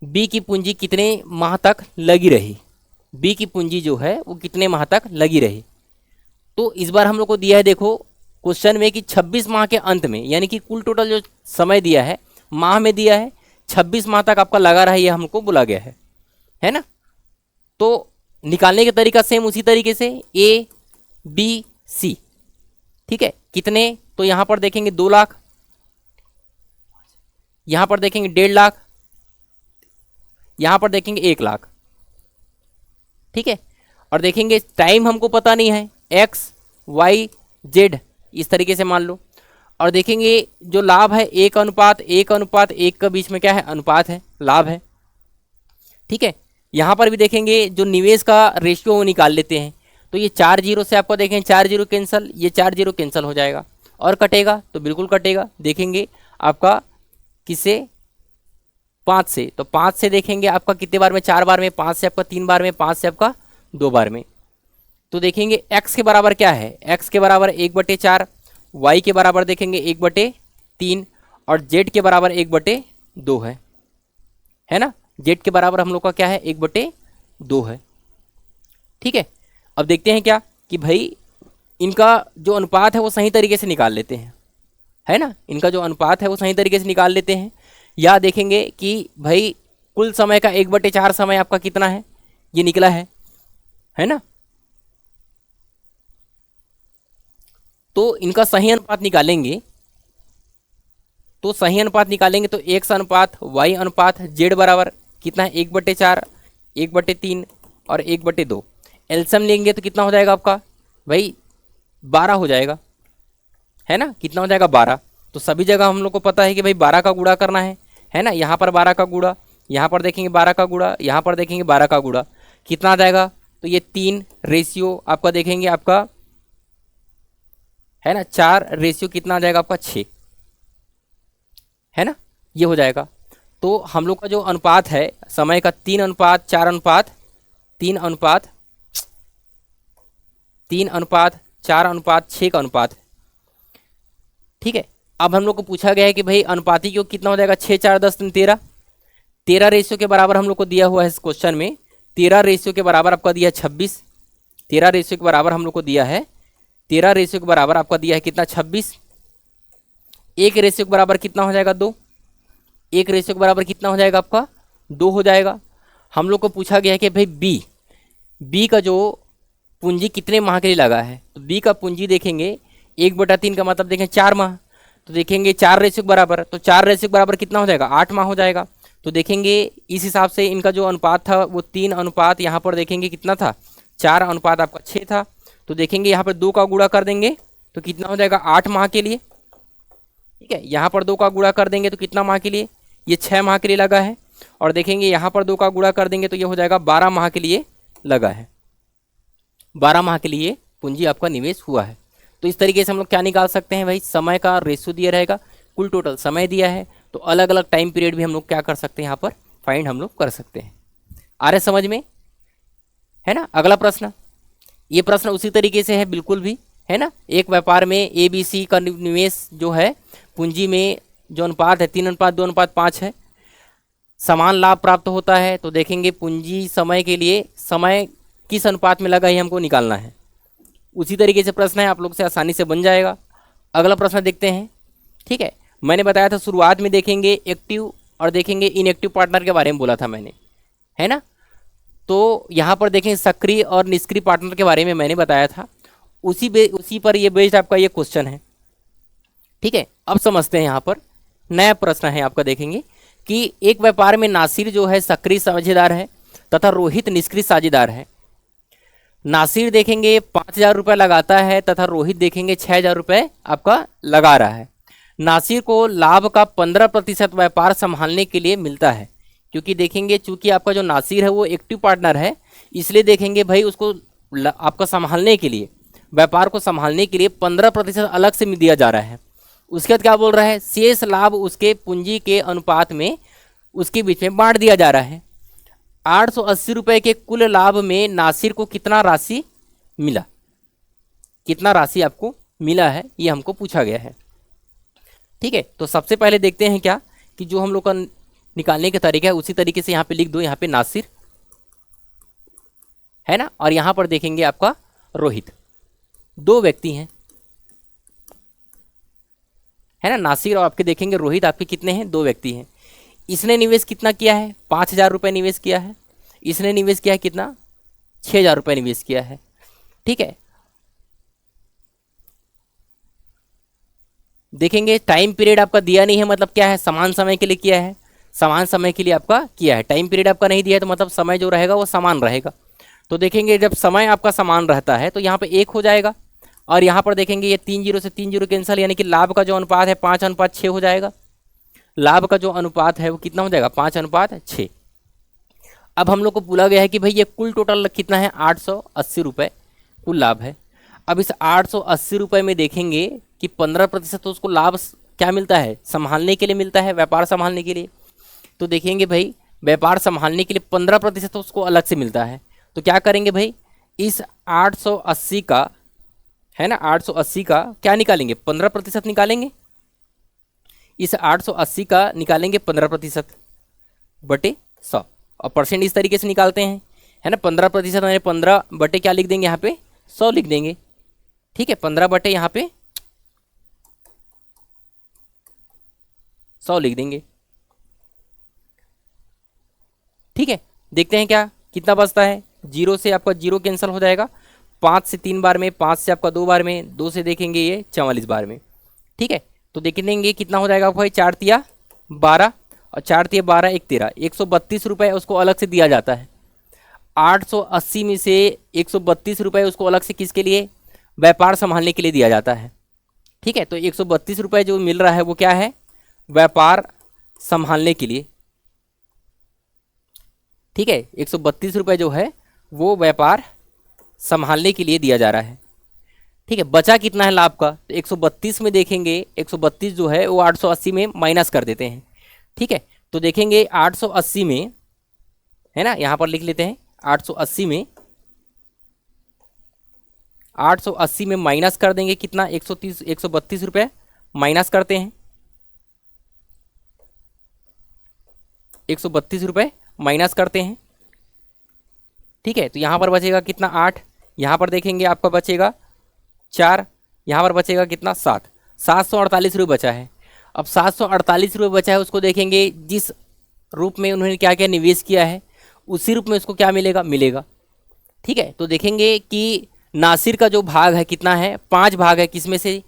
बी की पूंजी कितने माह तक लगी रही, बी की पूंजी जो है वो कितने माह तक लगी रही। तो इस बार हम लोग को दिया है, देखो क्वेश्चन में कि 26 माह के अंत में, यानी कि कुल टोटल जो समय दिया है माह में दिया है 26 माह तक आपका लगा रहा है, ये हमको बोला गया है ना। तो निकालने का तरीका सेम उसी तरीके से, ए बी सी। ठीक है, कितने, तो यहाँ पर देखेंगे 2 लाख, यहाँ पर देखेंगे 1.5 लाख, यहाँ पर देखेंगे 1 लाख। ठीक है, और देखेंगे टाइम हमको पता नहीं है, एक्स वाई जेड इस तरीके से मान लो। और देखेंगे जो लाभ है 1:1 का बीच में क्या है, अनुपात है, लाभ है। ठीक है, यहाँ पर भी देखेंगे जो निवेश का रेशियो वो निकाल लेते हैं। तो ये 4 जीरो से आपको देखें 4 जीरो कैंसिल, ये 4 जीरो कैंसिल हो जाएगा और कटेगा तो बिल्कुल कटेगा। देखेंगे आपका किससे, 5 से, तो 5 से देखेंगे आपका कितने बार में, 4 बार में, 5 से आपका 3 बार में, 5 से आपका 2 बार में। तो देखेंगे x के बराबर क्या है, x के बराबर 1/4, y के बराबर देखेंगे 1/3 और z के बराबर 1/2 है ना। z के बराबर हम लोग का क्या है, 1/2 है। ठीक है, अब देखते हैं क्या कि भाई इनका जो अनुपात है वो सही तरीके से निकाल लेते हैं, है ना, इनका जो अनुपात है वो सही तरीके से निकाल लेते हैं। या देखेंगे कि भाई कुल समय का 1/4 समय आपका कितना है, ये निकला है ना। तो इनका सही अनुपात निकालेंगे, तो सही अनुपात निकालेंगे तो x अनुपात y अनुपात z बराबर कितना है, 1/4, 1/3 और 1/2। एलसीएम लेंगे तो कितना हो जाएगा आपका भाई, 12 हो जाएगा, है ना, कितना हो जाएगा 12। तो सभी जगह हम लोग को पता है कि भाई 12 का गुणा करना है ना। यहाँ पर 12 का गुणा, यहाँ पर देखेंगे 12 का गुणा, यहाँ पर देखेंगे 12 का गुणा, कितना आ जाएगा, तो ये 3 रेशियो आपका देखेंगे आपका, है ना, 4 रेशियो कितना आ जाएगा आपका 6, है ना, ये हो जाएगा। तो हम लोग का जो अनुपात है समय का 3 अनुपात 4 अनुपात 3 अनुपात 3 अनुपात 4 अनुपात 6 का अनुपात, ठीक है। अब हम लोग को पूछा गया है कि भाई अनुपाती योग कितना हो जाएगा, 6 4 10 3 13, 13 रेशियो के बराबर हम लोग को दिया हुआ है इस क्वेश्चन में। 13 रेशियो के बराबर आपका दिया है 26, 13 रेशियो के बराबर हम लोग को दिया है, 13 रेशियो के बराबर आपका दिया है कितना 26। 1 रेशियो के बराबर कितना हो जाएगा 2, 1 रेशियो के बराबर कितना हो जाएगा आपका 2 हो जाएगा। हम लोग को पूछा गया है कि भाई बी का जो पूंजी कितने माह के लिए लगा है, तो बी का पूंजी देखेंगे 1/3 का मतलब देखें 4 माह, तो देखेंगे 4 रेशियो के बराबर, तो 4 रेशियो के बराबर कितना हो जाएगा 8 माह हो जाएगा। तो देखेंगे इस हिसाब से इनका जो अनुपात था वो 3 अनुपात, यहाँ पर देखेंगे कितना था 4 अनुपात आपका 6 था। तो देखेंगे यहाँ पर 2 का गुणा कर देंगे तो कितना हो जाएगा 8 माह के लिए, ठीक है। यहाँ पर 2 का गुणा कर देंगे तो कितना माह के लिए, ये 6 माह के लिए लगा है। और देखेंगे यहाँ पर 2 का गुणा कर देंगे तो ये हो जाएगा 12 माह के लिए लगा है, 12 माह के लिए पूंजी आपका निवेश हुआ है। तो इस तरीके से हम लोग क्या निकाल सकते हैं भाई, समय का रेशियो दिया रहेगा, कुल टोटल समय दिया है, तो अलग अलग टाइम पीरियड भी हम लोग क्या कर सकते हैं यहाँ पर फाइंड हम लोग कर सकते हैं। आ रहे समझ में, है ना। अगला प्रश्न, ये प्रश्न उसी तरीके से है बिल्कुल भी, है ना। एक व्यापार में ABC का निवेश जो है पूंजी में जो अनुपात है 3 अनुपात 2 अनुपात 5 है, समान लाभ प्राप्त होता है। तो देखेंगे पूंजी समय के लिए समय किस अनुपात में लगा है हमको निकालना है। उसी तरीके से प्रश्न है, आप लोग से आसानी से बन जाएगा। अगला प्रश्न देखते हैं, ठीक है। मैंने बताया था शुरुआत में देखेंगे एक्टिव और देखेंगे इनएक्टिव पार्टनर के बारे में बोला था मैंने, है ना। तो यहाँ पर देखें सक्रिय और निष्क्रिय पार्टनर के बारे में मैंने बताया था, उसी पर ये बेस्ड आपका ये क्वेश्चन है, ठीक है। अब समझते हैं, यहाँ पर नया प्रश्न है आपका, देखेंगे कि एक व्यापार में नासिर जो है सक्रिय साझेदार है तथा रोहित निष्क्रिय साझेदार है। नासिर देखेंगे 5,000 रुपये लगाता है तथा रोहित देखेंगे 6,000 रुपये आपका लगा रहा है। नासिर को लाभ का 15% व्यापार संभालने के लिए मिलता है, क्योंकि देखेंगे चूंकि आपका जो नासिर है वो एक्टिव पार्टनर है, इसलिए देखेंगे भाई उसको आपका संभालने के लिए, व्यापार को संभालने के लिए 15% अलग से दिया जा रहा है। उसके बाद क्या बोल रहा है, शेष लाभ उसके पूंजी के अनुपात में उसके बीच में बांट दिया जा रहा है। 880 रुपये के कुल लाभ में नासिर को कितना राशि मिला, कितना राशि आपको मिला है, ये हमको पूछा गया है, ठीक है। तो सबसे पहले देखते हैं क्या कि जो हम लोग का निकालने का तरीका है उसी तरीके से यहाँ पे लिख दो, यहाँ पे नासिर, है ना, और यहाँ पर देखेंगे आपका रोहित, 2 व्यक्ति हैं, है ना। नासिर और आपके देखेंगे रोहित आपके कितने हैं, 2 व्यक्ति हैं। इसने निवेश कितना किया है, 5,000 रुपये निवेश किया है। इसने निवेश किया है कितना, 6,000 रुपये निवेश किया है, ठीक है। देखेंगे टाइम पीरियड आपका दिया नहीं है, मतलब क्या है, समान समय के लिए किया है, समान समय के लिए आपका किया है। टाइम पीरियड आपका नहीं दिया है तो मतलब समय जो रहेगा वो समान रहेगा। तो देखेंगे जब समय आपका समान रहता है तो यहाँ पे 1 हो जाएगा, और यहाँ पर देखेंगे ये 3 0 से 3 0 कैंसिल, यानी कि लाभ का जो अनुपात है 5:6 हो जाएगा। लाभ का जो अनुपात है वो कितना हो जाएगा, 5:6। अब हम लोग को बोला गया है कि भाई ये कुल टोटल कितना है, 880 रुपये कुल लाभ है। अब इस 880 रुपये में देखेंगे कि 15% तो उसको लाभ क्या मिलता है, संभालने के लिए मिलता है, व्यापार संभालने के लिए। तो देखेंगे भाई व्यापार संभालने के लिए 15% तो उसको अलग से मिलता है। तो क्या करेंगे भाई, इस 880 का, है ना, 880 का क्या निकालेंगे, 15% निकालेंगे। इस 880 का निकालेंगे 15% बटे 100, और परसेंट इस तरीके से निकालते हैं, है ना। 15% यानी 15 बटे क्या लिख देंगे यहाँ पे, 100 लिख देंगे, ठीक है, 15 बटे यहाँ पे 100 लिख देंगे। ठीक है, देखते हैं क्या कितना बचता है। 0 से आपका 0 कैंसिल हो जाएगा, 5 से 3 बार में, 5 से आपका 2 बार में, 2 से देखेंगे ये 44 बार में। ठीक है, तो देख लेंगे कितना हो जाएगा भाई, 4 तिया 12 और 4 तिया 12 1 13, 132 रुपये उसको अलग से दिया जाता है। 880 में से 132 रुपये उसको अलग से किसके लिए, व्यापार संभालने के लिए दिया जाता है। ठीक है, तो 132 रुपये जो मिल रहा है वो क्या है, व्यापार संभालने के लिए। ठीक है, 132 रुपये जो है वो व्यापार संभालने के लिए दिया जा रहा है। ठीक है, बचा कितना है लाभ का, तो 132 में देखेंगे, 132 जो है वो 880 में माइनस कर देते हैं। ठीक है, तो देखेंगे 880 में, है ना, यहाँ पर लिख लेते हैं 880 में, 880 में माइनस कर देंगे कितना, 130 132 रुपये माइनस करते हैं, 132 रुपये माइनस करते हैं। ठीक है, तो यहाँ पर बचेगा कितना 8, यहाँ पर देखेंगे आपका बचेगा 4, यहाँ पर बचेगा कितना 7, 748 रुपये बचा है। अब 748 रुपये बचा है, उसको देखेंगे जिस रूप में उन्होंने क्या क्या निवेश किया है उसी रूप में उसको क्या मिलेगा, मिलेगा। ठीक है, तो देखेंगे कि नासिर का जो भाग है कितना है, 5 भाग है, किसमें से,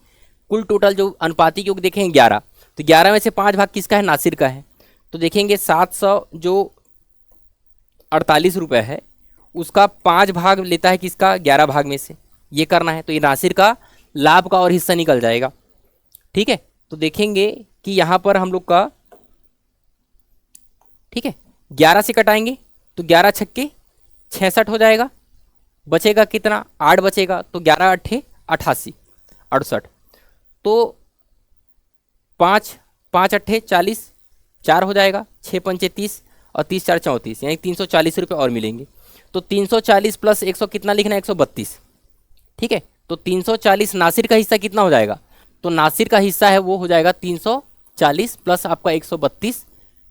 कुल टोटल जो अनुपातिक योग देखेंगे 11, तो 11 में से 5 भाग किसका है, नासिर का है। तो देखेंगे 700 जो 48 रुपये है उसका 5 भाग लेता है किसका, 11 भाग में से, ये करना है। तो ये नासिर का लाभ का और हिस्सा निकल जाएगा। ठीक है, तो देखेंगे कि यहाँ पर हम लोग का, ठीक है, 11 से कटाएंगे तो 11 छक्के 66 हो जाएगा, बचेगा कितना 8 बचेगा, तो 11 अट्ठे 88 68, तो 5 5 अट्ठे 40, 4 हो जाएगा, 6 पंचे 30 और 30 4 34, यानी 340 रुपये और मिलेंगे। तो 340 प्लस 100 कितना लिखना है, 132। ठीक है, तो 340 नासिर का हिस्सा कितना हो जाएगा, तो नासिर का हिस्सा है वो हो जाएगा 340 प्लस आपका 132,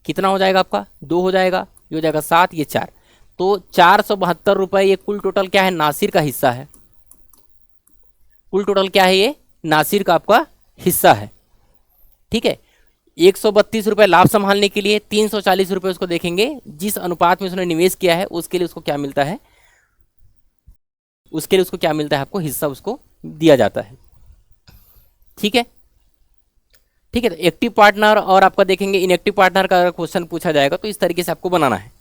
कितना हो जाएगा आपका 2 हो जाएगा, ये हो जाएगा 7, ये 4, तो 472 रुपये ये कुल टोटल क्या है, नासिर का हिस्सा है। कुल टोटल क्या है, ये नासिर का आपका हिस्सा है। ठीक है, 132 रुपये लाभ संभालने के लिए, 340 रुपये उसको देखेंगे जिस अनुपात में उसने निवेश किया है उसके लिए उसको क्या मिलता है, उसके लिए उसको क्या मिलता है, आपको हिस्सा उसको दिया जाता है। ठीक है, ठीक है, तो एक्टिव पार्टनर और आपका देखेंगे इनएक्टिव पार्टनर का अगर क्वेश्चन पूछा जाएगा तो इस तरीके से आपको बनाना है।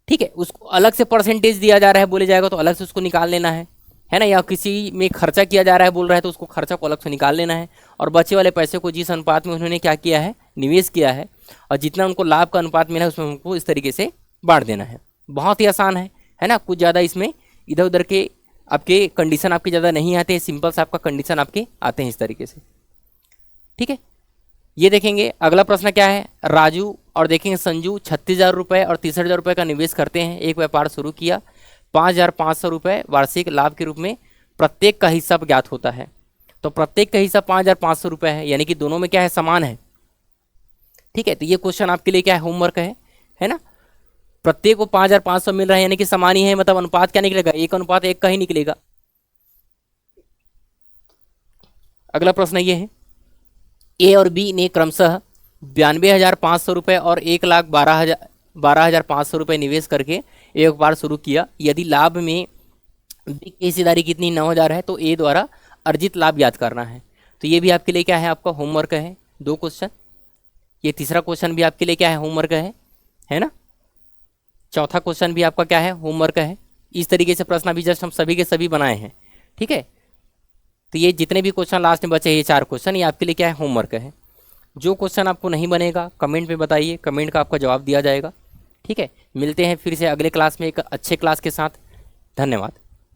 ठीक है, उसको अलग से परसेंटेज दिया जा रहा है बोले जाएगा तो अलग से उसको निकाल लेना है ना, या किसी में खर्चा किया जा रहा है बोल रहा है तो उसको खर्चा को अलग से निकाल लेना है, और बचे वाले पैसे को जिस अनुपात में उन्होंने क्या किया है, निवेश किया है, और जितना उनको लाभ का अनुपात मिला है उसमें उनको इस तरीके से बांट देना है। बहुत ही आसान है ना, कुछ ज़्यादा इसमें इधर उधर के आपके कंडीशन आपके ज़्यादा नहीं आते हैं, सिंपल से आपका कंडीशन आपके आते हैं इस तरीके से। ठीक है, ये देखेंगे अगला प्रश्न क्या है, राजू और देखेंगे संजू 36,000 रुपये और 63,000 रुपये का निवेश करते हैं, एक व्यापार शुरू किया, 5,500 रुपये वार्षिक लाभ के रूप में प्रत्येक का हिस्सा ज्ञात होता है। तो प्रत्येक का हिस्सा 5,500 रुपये है, यानी कि दोनों में क्या है, समान है। ठीक है, तो ये क्वेश्चन आपके लिए क्या है, होमवर्क है ना, प्रत्येक को 5,500 मिल रहा है यानी कि समान ही है, मतलब अनुपात क्या निकलेगा, 1:1 का ही निकलेगा। अगला प्रश्न ये है, ए और बी ने क्रमशः 92,500 रुपये और 1,12,500 रुपये निवेश करके एक बार शुरू किया। यदि लाभ में बी की हिस्सेदारी कितनी 9,000 है तो ए द्वारा अर्जित लाभ याद करना है। तो ये भी आपके लिए क्या है, आपका होमवर्क है, 2 क्वेश्चन। ये तीसरा क्वेश्चन भी आपके लिए क्या है, होमवर्क है ना। चौथा क्वेश्चन भी आपका क्या है, होमवर्क है। इस तरीके से प्रश्न अभी जस्ट हम सभी के सभी बनाए हैं। ठीक है, तो ये जितने भी क्वेश्चन लास्ट में बचे, ये 4 क्वेश्चन, ये आपके लिए क्या है, होमवर्क है। जो क्वेश्चन आपको नहीं बनेगा कमेंट में बताइए, कमेंट का आपका जवाब दिया जाएगा। ठीक है, मिलते हैं फिर से अगले क्लास में एक अच्छे क्लास के साथ। धन्यवाद।